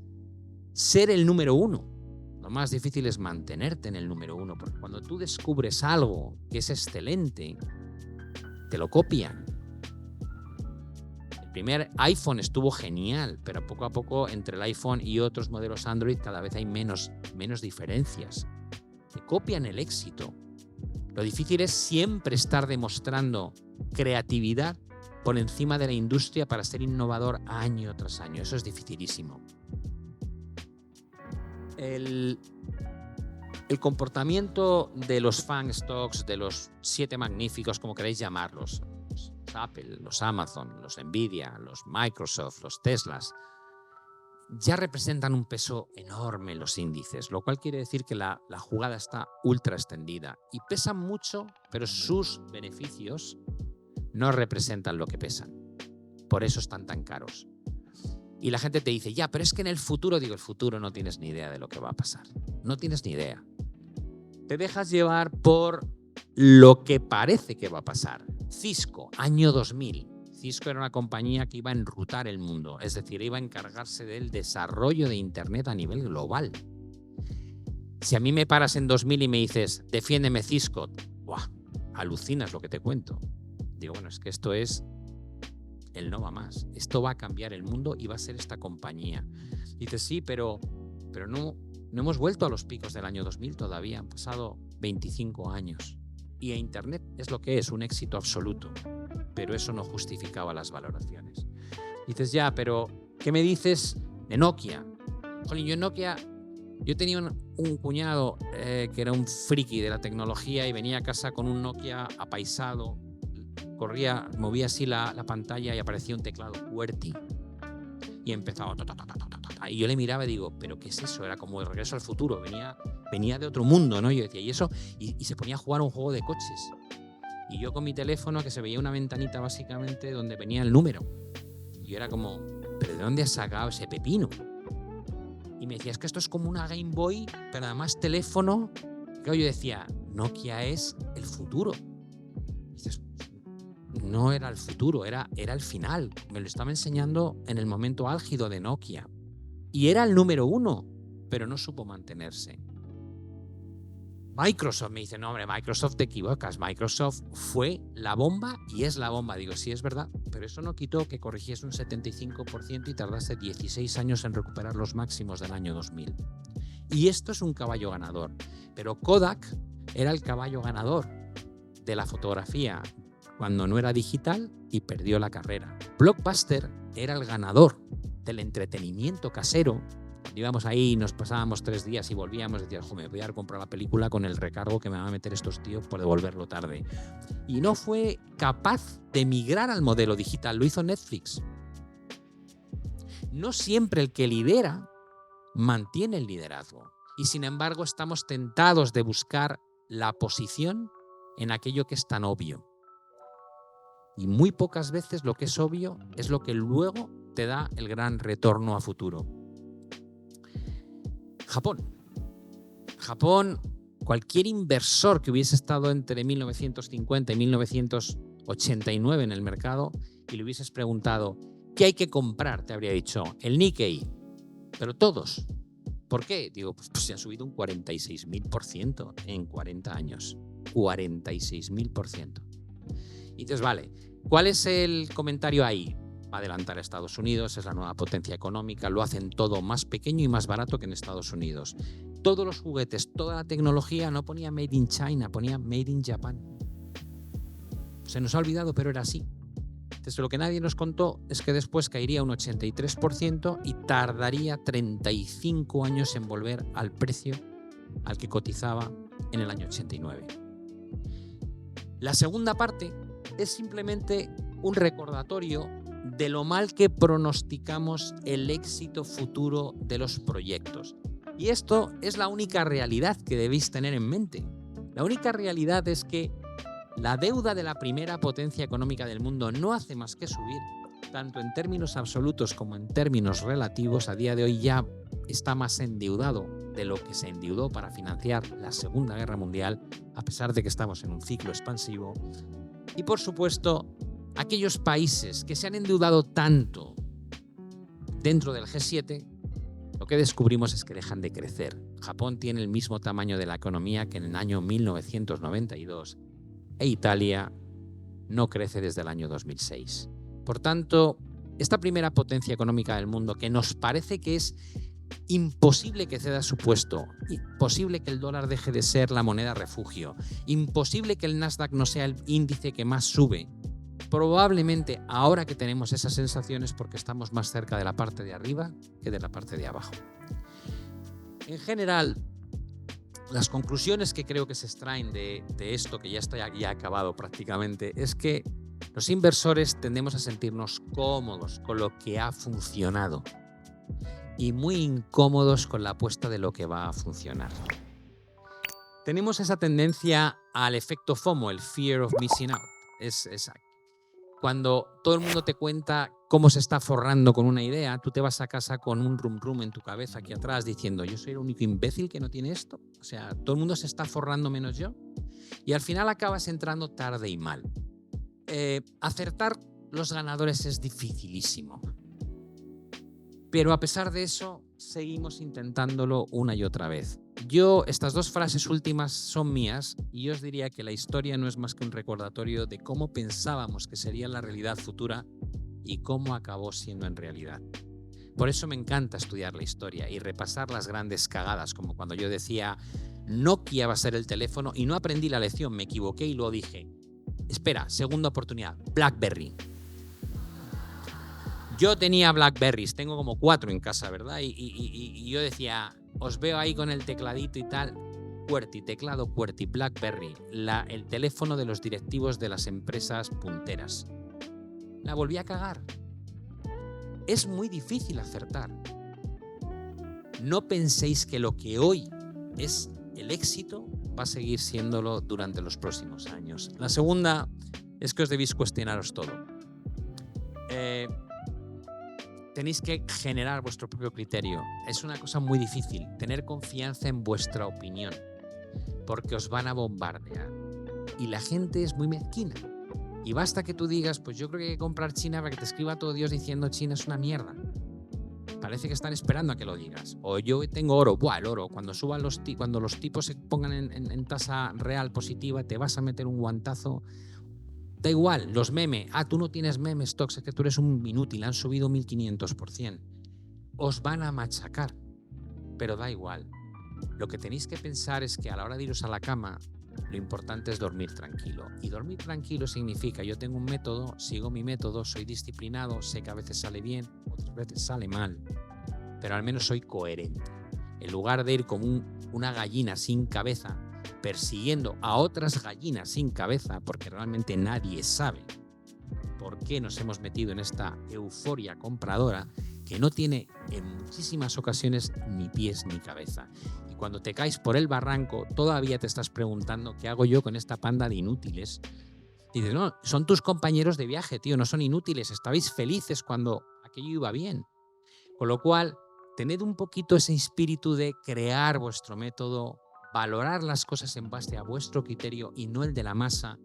ser el número 1. Lo más difícil es mantenerte en el número 1, porque cuando tú descubres algo que es excelente, te lo copian. El primer iPhone estuvo genial, pero poco a poco entre el iPhone y otros modelos Android cada vez hay menos diferencias. te copian el éxito. Lo difícil es siempre estar demostrando creatividad por encima de la industria para ser innovador año tras año. Eso es dificilísimo. El comportamiento de los FANG stocks, de los 7 magníficos, como queréis llamarlos, los Apple, los Amazon, los Nvidia, los Microsoft, los Teslas, ya representan un peso enorme en los índices, lo cual quiere decir que la jugada está ultra extendida y pesan mucho, pero sus beneficios no representan lo que pesan. Por eso están tan caros. Y la gente te dice, ya, pero es que en el futuro, digo, el futuro no tienes ni idea de lo que va a pasar. No tienes ni idea. Te dejas llevar por lo que parece que va a pasar. Cisco, año 2000. Cisco era una compañía que iba a enrutar el mundo, es decir, iba a encargarse del desarrollo de Internet a nivel global. Si a mí me paras en 2000 y me dices, defiéndeme Cisco, ¡buah! Alucinas lo que te cuento. Digo, bueno, es que esto es el no va más. Esto va a cambiar el mundo y va a ser esta compañía. Dices, sí, pero no hemos vuelto a los picos del año 2000 todavía. Han pasado 25 años. Y Internet es lo que es, un éxito absoluto. Pero eso no justificaba las valoraciones. Dices, ya, pero ¿qué me dices de Nokia? Jolín, yo en Nokia, yo tenía un cuñado que era un friki de la tecnología y venía a casa con un Nokia apaisado, corría, movía así la pantalla y aparecía un teclado QWERTY y empezaba y yo le miraba y digo, ¿pero qué es eso? Era como el Regreso al Futuro, venía de otro mundo, ¿no? Yo decía, ¿y eso? Y se ponía a jugar un juego de coches. Y yo con mi teléfono, que se veía una ventanita básicamente donde venía el número. Y yo era como, ¿pero de dónde has sacado ese pepino? Y me decía, es que esto es como una Game Boy, pero además teléfono. Claro, yo decía, Nokia es el futuro. Y dices, no era el futuro, era el final. Me lo estaba enseñando en el momento álgido de Nokia. Y era el número 1, pero no supo mantenerse. Microsoft me dice, no hombre, Microsoft te equivocas, Microsoft fue la bomba y es la bomba. Digo, sí, es verdad, pero eso no quitó que corrigiese un 75% y tardase 16 años en recuperar los máximos del año 2000. Y esto es un caballo ganador, pero Kodak era el caballo ganador de la fotografía cuando no era digital y perdió la carrera. Blockbuster era el ganador del entretenimiento casero. Cuando íbamos ahí y nos pasábamos 3 días y volvíamos, decías, me voy a comprar la película con el recargo que me van a meter estos tíos por devolverlo tarde. Y no fue capaz de migrar al modelo digital, lo hizo Netflix. No siempre el que lidera mantiene el liderazgo. Y sin embargo estamos tentados de buscar la posición en aquello que es tan obvio. Y muy pocas veces lo que es obvio es lo que luego te da el gran retorno a futuro. Japón, cualquier inversor que hubiese estado entre 1950 y 1989 en el mercado y le hubieses preguntado ¿qué hay que comprar? Te habría dicho el Nikkei, pero todos. ¿Por qué? Digo, pues se ha subido un 46.000% en 40 años. 46.000%. Y dices, vale, ¿cuál es el comentario ahí? Va a adelantar a Estados Unidos, es la nueva potencia económica, lo hacen todo más pequeño y más barato que en Estados Unidos. Todos los juguetes, toda la tecnología no ponía Made in China, ponía Made in Japan. Se nos ha olvidado, pero era así. Entonces, lo que nadie nos contó es que después caería un 83% y tardaría 35 años en volver al precio al que cotizaba en el año 89. La segunda parte es simplemente un recordatorio de lo mal que pronosticamos el éxito futuro de los proyectos. Y esto es la única realidad que debéis tener en mente. La única realidad es que la deuda de la primera potencia económica del mundo no hace más que subir, tanto en términos absolutos como en términos relativos. A día de hoy ya está más endeudado de lo que se endeudó para financiar la Segunda Guerra Mundial, a pesar de que estamos en un ciclo expansivo. Y por supuesto, aquellos países que se han endeudado tanto dentro del G7, lo que descubrimos es que dejan de crecer. Japón tiene el mismo tamaño de la economía que en el año 1992 e Italia no crece desde el año 2006. Por tanto, esta primera potencia económica del mundo, que nos parece que es Imposible que ceda su puesto, imposible que el dólar deje de ser la moneda refugio, imposible que el Nasdaq no sea el índice que más sube. Probablemente ahora que tenemos esas sensaciones porque estamos más cerca de la parte de arriba que de la parte de abajo. En general, las conclusiones que creo que se extraen de esto, que ya está ya acabado prácticamente, es que los inversores tendemos a sentirnos cómodos con lo que ha funcionado y muy incómodos con la apuesta de lo que va a funcionar. Tenemos esa tendencia al efecto FOMO, el Fear of Missing Out. Es cuando todo el mundo te cuenta cómo se está forrando con una idea, tú te vas a casa con un rum en tu cabeza aquí atrás diciendo, yo soy el único imbécil que no tiene esto. O sea, todo el mundo se está forrando menos yo. Y al final acabas entrando tarde y mal. Acertar los ganadores es dificilísimo. Pero a pesar de eso, seguimos intentándolo una y otra vez. Estas dos frases últimas son mías y yo os diría que la historia no es más que un recordatorio de cómo pensábamos que sería la realidad futura y cómo acabó siendo en realidad. Por eso me encanta estudiar la historia y repasar las grandes cagadas, como cuando yo decía Nokia va a ser el teléfono y no aprendí la lección, me equivoqué y luego dije, espera, segunda oportunidad, BlackBerry. Yo tenía Blackberries, tengo como 4 en casa, ¿verdad? Y yo decía, os veo ahí con el tecladito y tal. QWERTY, teclado QWERTY, BlackBerry, el teléfono de los directivos de las empresas punteras. La volví a cagar. Es muy difícil acertar. No penséis que lo que hoy es el éxito va a seguir siéndolo durante los próximos años. La segunda es que os debéis cuestionaros todo. Tenéis que generar vuestro propio criterio. Es una cosa muy difícil, tener confianza en vuestra opinión, porque os van a bombardear. Y la gente es muy mezquina. Y basta que tú digas, pues yo creo que hay que comprar China para que te escriba todo Dios diciendo China es una mierda. Parece que están esperando a que lo digas. O yo tengo oro. Buah, el oro. Cuando cuando los tipos se pongan en tasa real positiva, te vas a meter un guantazo. Da igual, los memes. Tú no tienes memes stocks, es que tú eres un inútil, han subido 1500%. Os van a machacar, pero da igual. Lo que tenéis que pensar es que a la hora de iros a la cama, lo importante es dormir tranquilo. Y dormir tranquilo significa, yo tengo un método, sigo mi método, soy disciplinado, sé que a veces sale bien, otras veces sale mal, pero al menos soy coherente. En lugar de ir como una gallina sin cabeza, persiguiendo a otras gallinas sin cabeza, porque realmente nadie sabe por qué nos hemos metido en esta euforia compradora que no tiene en muchísimas ocasiones ni pies ni cabeza. Y cuando te caes por el barranco, todavía te estás preguntando qué hago yo con esta panda de inútiles. Y dices, no, son tus compañeros de viaje, tío, no son inútiles, estabais felices cuando aquello iba bien. Con lo cual, tened un poquito ese espíritu de crear vuestro método, valorar las cosas en base a vuestro criterio y no el de la masa,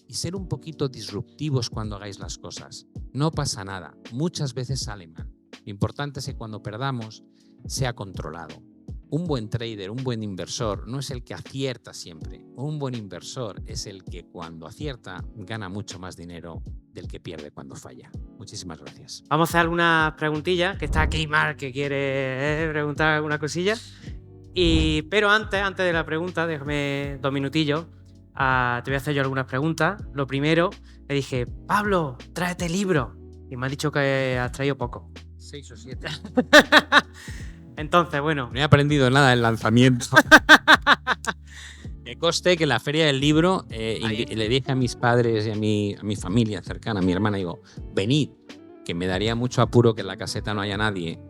y ser un poquito disruptivos cuando hagáis las cosas. No pasa nada, muchas veces sale mal. Lo importante es que cuando perdamos sea controlado. Un buen trader, un buen inversor no es el que acierta siempre. Un buen inversor es el que cuando acierta gana mucho más dinero del que pierde cuando falla. Muchísimas gracias. Vamos a hacer algunas preguntillas, que está aquí Marc que quiere preguntar alguna cosilla. Pero antes de la pregunta, déjame 2 minutillos. Te voy a hacer yo algunas preguntas. Lo primero, le dije, Pablo, tráete libros. Y me ha dicho que has traído poco. 6 o 7. Entonces, bueno. No he aprendido nada del lanzamiento. Me conste que en la feria del libro le dije a mis padres y a mi familia cercana, a mi hermana, digo, venid, que me daría mucho apuro que en la caseta no haya nadie.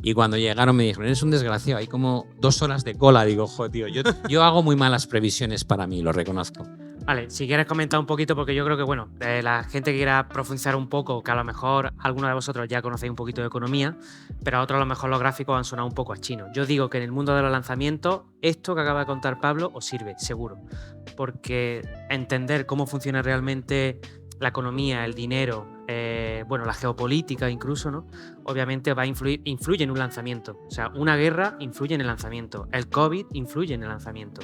Y cuando llegaron me dijeron, eres un desgraciado, hay como 2 horas de cola. Digo, joder, tío, yo hago muy malas previsiones para mí, lo reconozco. Vale, si quieres comentar un poquito, porque yo creo que, bueno, la gente que quiera profundizar un poco, que a lo mejor algunos de vosotros ya conocéis un poquito de economía, pero a otros a lo mejor los gráficos han sonado un poco a chino. Yo digo que en el mundo de los lanzamientos, esto que acaba de contar Pablo os sirve, seguro. Porque entender cómo funciona realmente la economía, el dinero, la geopolítica incluso, ¿no? Obviamente influye en un lanzamiento. O sea, una guerra influye en el lanzamiento. El COVID influye en el lanzamiento.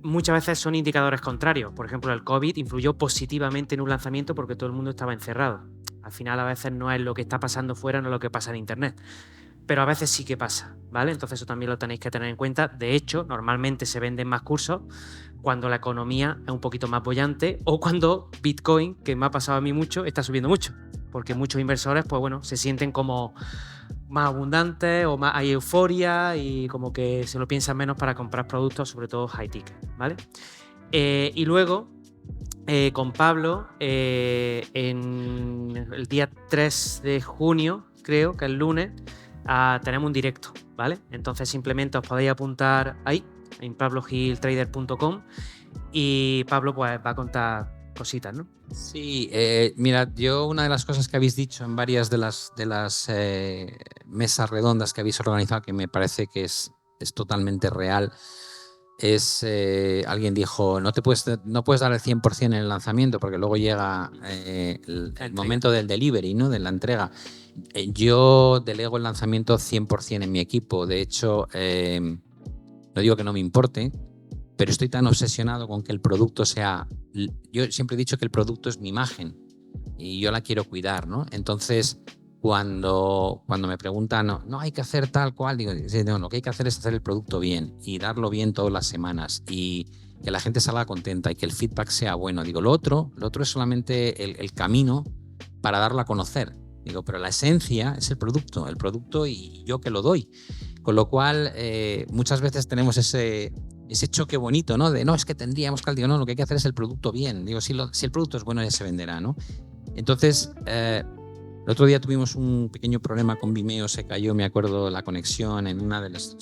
Muchas veces son indicadores contrarios. Por ejemplo, el COVID influyó positivamente en un lanzamiento porque todo el mundo estaba encerrado. Al final, a veces no es lo que está pasando fuera, no es lo que pasa en Internet. pero a veces sí que pasa, ¿vale? Entonces eso también lo tenéis que tener en cuenta. De hecho, normalmente se venden más cursos cuando la economía es un poquito más boyante o cuando Bitcoin, que me ha pasado a mí mucho, está subiendo mucho, porque muchos inversores, pues bueno, se sienten como más abundantes o más hay euforia y como que se lo piensan menos para comprar productos, sobre todo high ticket, ¿vale? Y luego, con Pablo, en el día 3 de junio, creo que el lunes, tenemos un directo, ¿vale? Entonces simplemente os podéis apuntar ahí, en pablogiltrader.com, y Pablo pues va a contar cositas, ¿no? Sí, mira, yo una de las cosas que habéis dicho en varias de las mesas redondas que habéis organizado, que me parece que es totalmente real, es, alguien dijo, no puedes dar el 100% en el lanzamiento porque luego llega el momento del delivery, ¿no? De la entrega. Yo delego el lanzamiento 100% en mi equipo. De hecho, no digo que no me importe, pero estoy tan obsesionado con que el producto sea... Yo siempre he dicho que el producto es mi imagen y yo la quiero cuidar, ¿no? Entonces, cuando me preguntan, no hay que hacer tal cual, digo, no, lo que hay que hacer es hacer el producto bien y darlo bien todas las semanas y que la gente salga contenta y que el feedback sea bueno. Digo, lo otro es solamente el camino para darlo a conocer. Digo, pero la esencia es el producto y yo que lo doy. Con lo cual, muchas veces tenemos ese choque bonito, ¿no? De, no, es que tendríamos que... Digo, no, lo que hay que hacer es el producto bien. Digo, si el producto es bueno ya se venderá, ¿no? Entonces, el otro día tuvimos un pequeño problema con Vimeo, se cayó, me acuerdo, la conexión en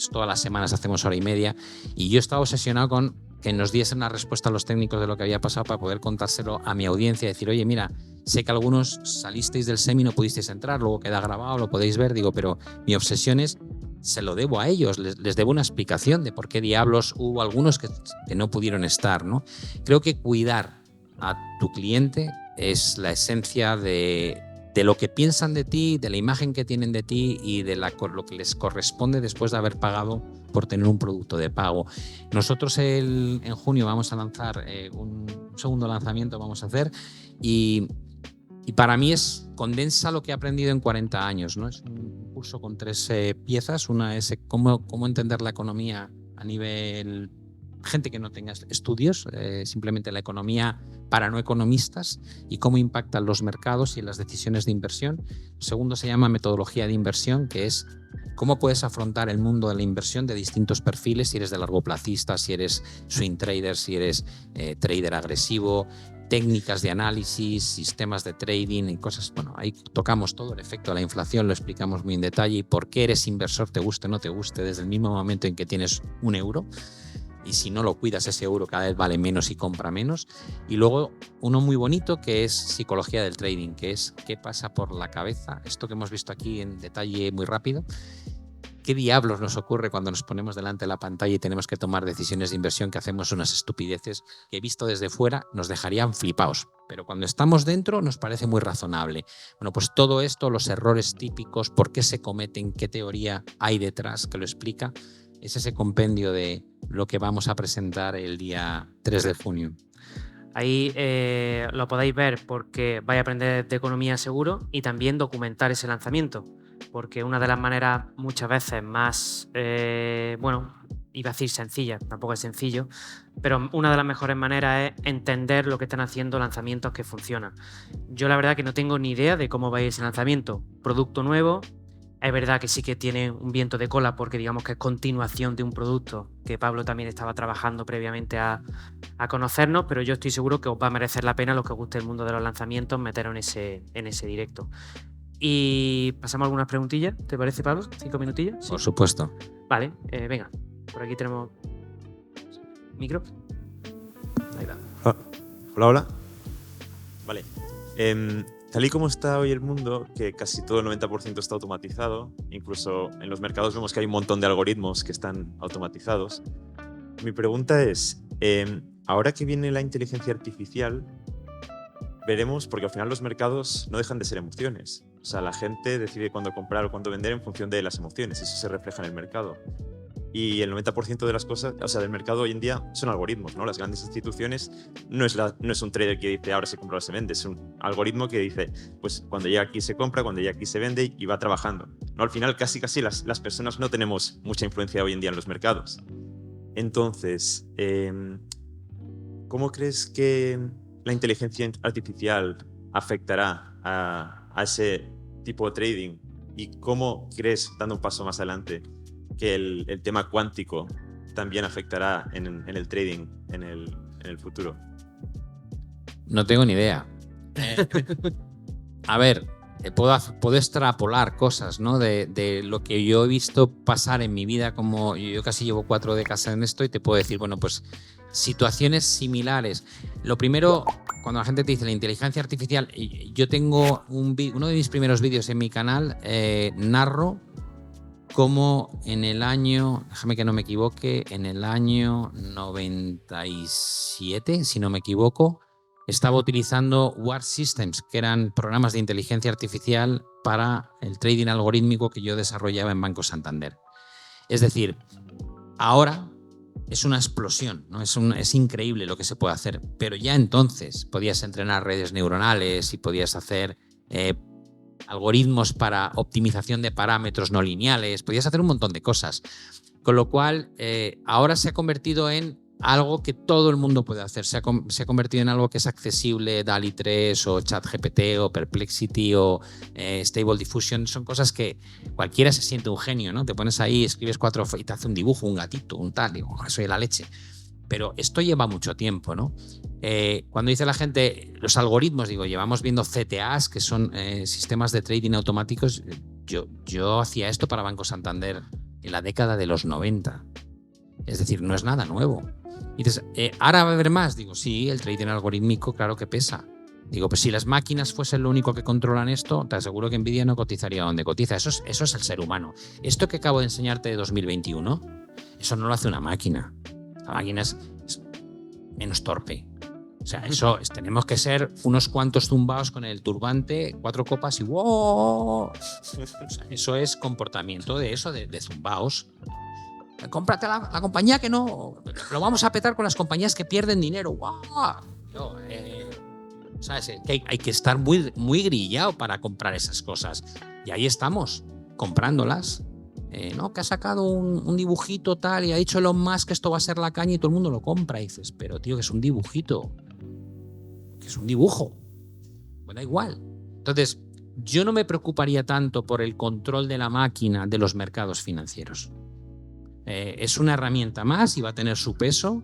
todas las semanas hacemos hora y media y yo estaba obsesionado con que nos diesen una respuesta a los técnicos de lo que había pasado para poder contárselo a mi audiencia y decir, oye, mira, sé que algunos salisteis del semi y no pudisteis entrar, luego queda grabado, lo podéis ver, digo, pero mi obsesión es, se lo debo a ellos, les debo una explicación de por qué diablos hubo algunos que no pudieron estar, ¿no? Creo que cuidar a tu cliente es la esencia de lo que piensan de ti, de la imagen que tienen de ti y de lo que les corresponde después de haber pagado por tener un producto de pago. Nosotros en junio vamos a lanzar un segundo lanzamiento, vamos a hacer, y para mí condensa lo que he aprendido en 40 años, ¿no? Es un curso con 3 piezas. Una es cómo entender la economía a nivel... gente que no tenga estudios, simplemente la economía para no economistas y cómo impactan los mercados y las decisiones de inversión. El segundo se llama metodología de inversión, que es cómo puedes afrontar el mundo de la inversión de distintos perfiles, si eres de largoplacista, si eres swing trader, si eres trader agresivo, técnicas de análisis, sistemas de trading y cosas. Bueno, ahí tocamos todo, el efecto de la inflación, lo explicamos muy en detalle y por qué eres inversor, te guste o no te guste, desde el mismo momento en que tienes un euro. Y si no lo cuidas, ese euro cada vez vale menos y compra menos. Y luego uno muy bonito que es psicología del trading, que es qué pasa por la cabeza, esto que hemos visto aquí en detalle muy rápido. ¿Qué diablos nos ocurre cuando nos ponemos delante de la pantalla y tenemos que tomar decisiones de inversión, que hacemos unas estupideces que visto desde fuera nos dejarían flipaos? Pero cuando estamos dentro nos parece muy razonable. Bueno, pues todo esto, los errores típicos, por qué se cometen, qué teoría hay detrás que lo explica, es ese compendio de lo que vamos a presentar el día 3 de junio. Ahí lo podéis ver porque vais a aprender de economía seguro y también documentar ese lanzamiento. Porque una de las maneras muchas veces más, bueno, iba a decir sencilla, tampoco es sencillo, pero una de las mejores maneras es entender lo que están haciendo lanzamientos que funcionan. Yo la verdad que no tengo ni idea de cómo va a ir ese lanzamiento. Producto nuevo. Es verdad que sí que tiene un viento de cola porque digamos que es continuación de un producto que Pablo también estaba trabajando previamente a conocernos, pero yo estoy seguro que os va a merecer la pena, los que os guste el mundo de los lanzamientos, meteros en ese directo. Y pasamos a algunas preguntillas, ¿te parece, Pablo? 5 minutillos. ¿Sí? Por supuesto. Vale, venga, por aquí tenemos micro. Ahí va. Hola. Vale. Tal y como está hoy el mundo, que casi todo el 90% está automatizado, incluso en los mercados vemos que hay un montón de algoritmos que están automatizados. Mi pregunta es, ahora que viene la inteligencia artificial, veremos, porque al final los mercados no dejan de ser emociones. O sea, la gente decide cuándo comprar o cuándo vender en función de las emociones, eso se refleja en el mercado. Y el 90% de las cosas, o sea, del mercado hoy en día son algoritmos, ¿no? Las grandes instituciones no es un trader que dice ahora se compra o se vende, es un algoritmo que dice, pues cuando llega aquí se compra, cuando llega aquí se vende y va trabajando, ¿no? Al final casi las personas no tenemos mucha influencia hoy en día en los mercados. Entonces, ¿cómo crees que la inteligencia artificial afectará a ese tipo de trading? ¿Y cómo crees, dando un paso más adelante, que el tema cuántico también afectará en el trading en el futuro? No tengo ni idea. A ver, puedo extrapolar cosas, ¿no? De lo que yo he visto pasar en mi vida, como yo casi llevo 4 décadas en esto, y te puedo decir, bueno, pues situaciones similares. Lo primero, cuando la gente te dice la inteligencia artificial, yo tengo uno de mis primeros vídeos en mi canal, narro cómo en el año, déjame que no me equivoque, en el año 97, si no me equivoco, estaba utilizando War Systems, que eran programas de inteligencia artificial para el trading algorítmico que yo desarrollaba en Banco Santander. Es decir, ahora es una explosión, ¿no? Es increíble lo que se puede hacer, pero ya entonces podías entrenar redes neuronales y podías hacer algoritmos para optimización de parámetros no lineales, podías hacer un montón de cosas. Con lo cual, ahora se ha convertido en algo que todo el mundo puede hacer. Se ha convertido en algo que es accesible. DALL-E 3 o ChatGPT o Perplexity o Stable Diffusion son cosas que cualquiera se siente un genio, ¿no? Te pones ahí, escribes 4 y te hace un dibujo, un gatito, un tal, digo, eso es la leche. Pero esto lleva mucho tiempo, ¿no? Cuando dice la gente los algoritmos, digo, llevamos viendo CTAs, que son sistemas de trading automáticos. Yo hacía esto para Banco Santander en la década de los 90. Es decir, no es nada nuevo. Y dices, ¿ahora va a haber más? Digo, sí, el trading algorítmico, claro que pesa. Digo, pues si las máquinas fuesen lo único que controlan esto, te aseguro que Nvidia no cotizaría donde cotiza. Eso es el ser humano. Esto que acabo de enseñarte de 2021, eso no lo hace una máquina. La máquina es menos torpe. O sea, tenemos que ser unos cuantos zumbaos con el turbante, 4 copas y ¡wow! O sea, eso es comportamiento de zumbaos. Cómprate la compañía que no. Lo vamos a petar con las compañías que pierden dinero. ¡Wow! ¿Sabes? Que hay que estar muy, muy grillado para comprar esas cosas. Y ahí estamos, comprándolas. ¿No? Que ha sacado un dibujito tal y ha dicho Elon Musk que esto va a ser la caña y todo el mundo lo compra. Y dices, pero tío, que es un dibujito. Que es un dibujo. Pues da igual. Entonces, yo no me preocuparía tanto por el control de la máquina de los mercados financieros. Es una herramienta más y va a tener su peso.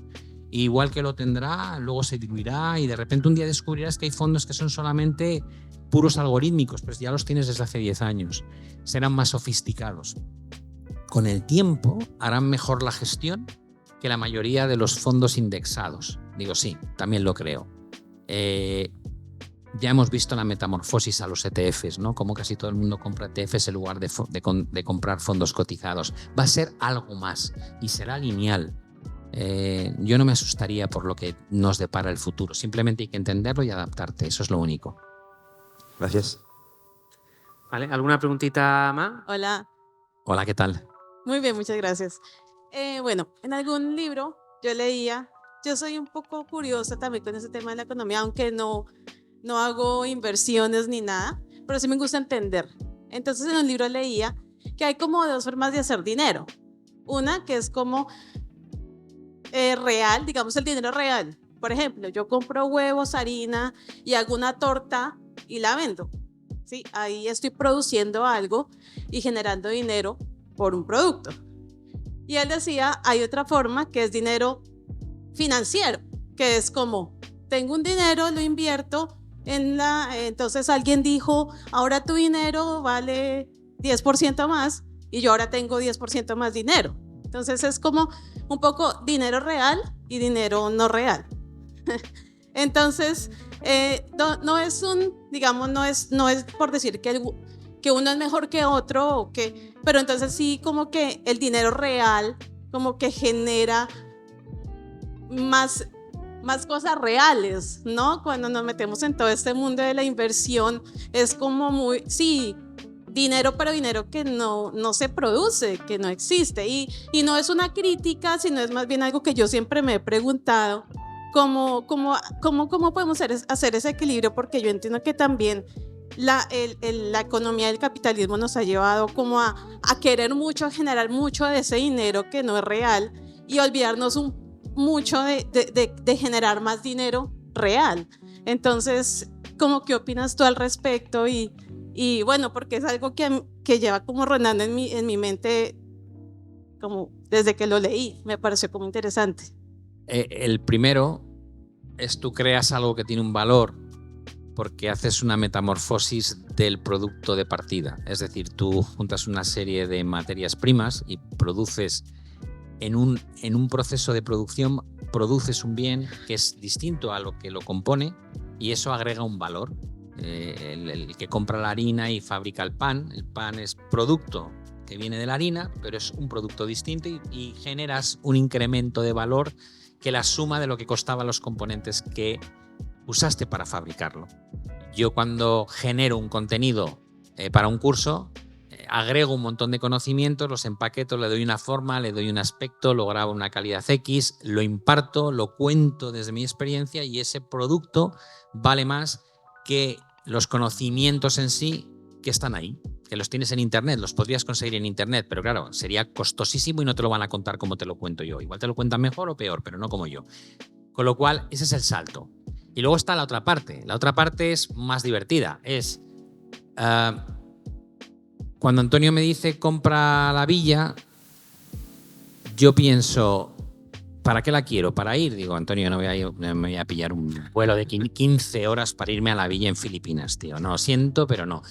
Igual que lo tendrá, luego se diluirá y de repente un día descubrirás que hay fondos que son solamente puros algorítmicos, pues ya los tienes desde hace 10 años. Serán más sofisticados. Con el tiempo harán mejor la gestión que la mayoría de los fondos indexados. Digo, sí, también lo creo. Ya hemos visto la metamorfosis a los ETFs, ¿no? Como casi todo el mundo compra ETFs en lugar de comprar fondos cotizados. Va a ser algo más y será lineal. Yo no me asustaría por lo que nos depara el futuro. Simplemente hay que entenderlo y adaptarte. Eso es lo único. Gracias. ¿Vale? ¿Alguna preguntita más? Hola, Hola, ¿qué tal? muy bien, muchas gracias. Bueno, en algún libro yo leía, yo soy un poco curiosa también con ese tema de la economía, aunque no hago inversiones ni nada, pero sí me gusta entender. Entonces en un libro leía que hay como 2 formas de hacer dinero. Una que es como real, digamos el dinero real. Por ejemplo, yo compro huevos, harina y hago una torta y la vendo. ¿Sí? Ahí estoy produciendo algo y generando dinero por un producto. Y él decía, hay otra forma que es dinero financiero, que es como, tengo un dinero, lo invierto entonces alguien dijo, ahora tu dinero vale 10% más y yo ahora tengo 10% más dinero. Entonces es como un poco dinero real y dinero no real. Entonces, no es digamos, no es por decir que uno es mejor que otro, pero entonces sí como que el dinero real como que genera más cosas reales, ¿no? Cuando nos metemos en todo este mundo de la inversión, es como muy, sí, dinero, pero dinero que no se produce, que no existe. Y no es una crítica, sino es más bien algo que yo siempre me he preguntado, ¿cómo podemos hacer ese equilibrio? Porque yo entiendo que también la economía del capitalismo nos ha llevado como a querer mucho, a generar mucho de ese dinero que no es real y olvidarnos mucho de generar más dinero real. Entonces, ¿qué opinas tú al respecto? Y bueno, porque es algo que lleva como rondando en mi mente como desde que lo leí, me pareció como interesante. El primero es tú creas algo que tiene un valor porque haces una metamorfosis del producto de partida. Es decir, tú juntas una serie de materias primas y produces en un proceso de producción, produces un bien que es distinto a lo que lo compone y eso agrega un valor. El que compra la harina y fabrica el pan es producto que viene de la harina, pero es un producto distinto y generas un incremento de valor que la suma de lo que costaban los componentes que usaste para fabricarlo. Yo cuando genero un contenido para un curso, agrego un montón de conocimientos, los empaqueto, le doy una forma, le doy un aspecto, lo grabo en una calidad X, lo imparto, lo cuento desde mi experiencia y ese producto vale más que los conocimientos en sí que están ahí, que los tienes en internet, los podrías conseguir en internet, pero claro, sería costosísimo y no te lo van a contar como te lo cuento yo. Igual te lo cuentan mejor o peor, pero no como yo. Con lo cual, ese es el salto. Y luego está la otra parte. La otra parte es más divertida. Es cuando Antonio me dice compra la villa, yo pienso, ¿para qué la quiero? ¿Para ir? Digo, Antonio, no me voy a pillar un vuelo de 15 horas para irme a la villa en Filipinas, tío. No, siento, pero no.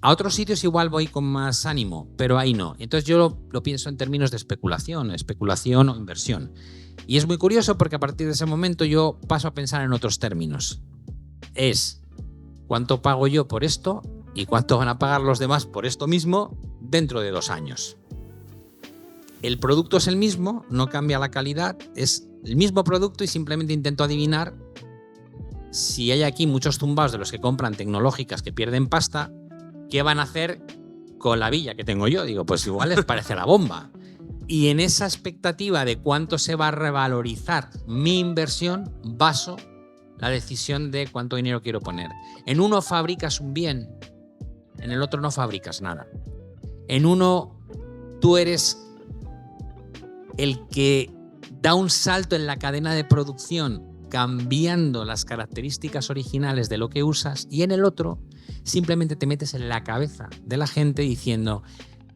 A otros sitios igual voy con más ánimo, pero ahí no. Entonces yo lo pienso en términos de especulación o inversión. Y es muy curioso porque a partir de ese momento yo paso a pensar en otros términos. Es cuánto pago yo por esto y cuánto van a pagar los demás por esto mismo dentro de 2 años. El producto es el mismo, no cambia la calidad, es el mismo producto y simplemente intento adivinar si hay aquí muchos zumbaos de los que compran tecnológicas que pierden pasta, ¿qué van a hacer con la villa que tengo yo? Digo, pues igual les parece la bomba. Y en esa expectativa de cuánto se va a revalorizar mi inversión, baso la decisión de cuánto dinero quiero poner. En uno fabricas un bien, en el otro no fabricas nada. En uno tú eres el que da un salto en la cadena de producción cambiando las características originales de lo que usas y en el otro simplemente te metes en la cabeza de la gente diciendo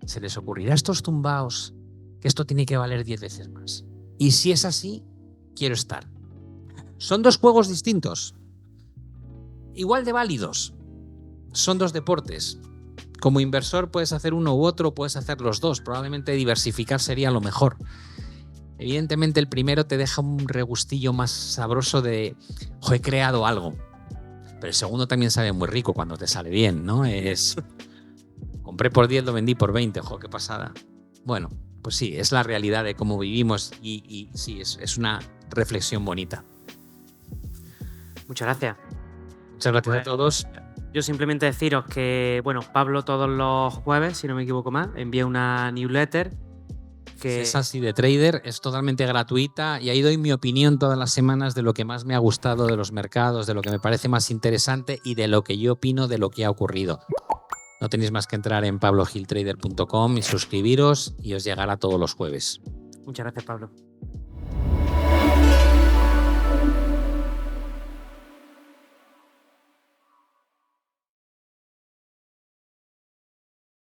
¿se les ocurrirá a estos tumbaos que esto tiene que valer 10 veces más? Y si es así, quiero estar. Son 2 juegos distintos, igual de válidos. Son 2 deportes. Como inversor puedes hacer uno u otro, puedes hacer los 2. Probablemente diversificar sería lo mejor. Evidentemente el primero te deja un regustillo más sabroso de he creado algo. Pero el segundo también sabe muy rico cuando te sale bien, ¿no? Compré por 10, lo vendí por 20, qué pasada. Bueno, pues sí, es la realidad de cómo vivimos y sí, es una reflexión bonita. Muchas gracias. Muchas gracias a todos. Yo simplemente deciros que, bueno, Pablo todos los jueves, si no me equivoco más, envía una newsletter que es así de trader, es totalmente gratuita y ahí doy mi opinión todas las semanas de lo que más me ha gustado de los mercados, de lo que me parece más interesante y de lo que yo opino de lo que ha ocurrido. No tenéis más que entrar en pablogiltrader.com y suscribiros y os llegará todos los jueves. Muchas gracias, Pablo.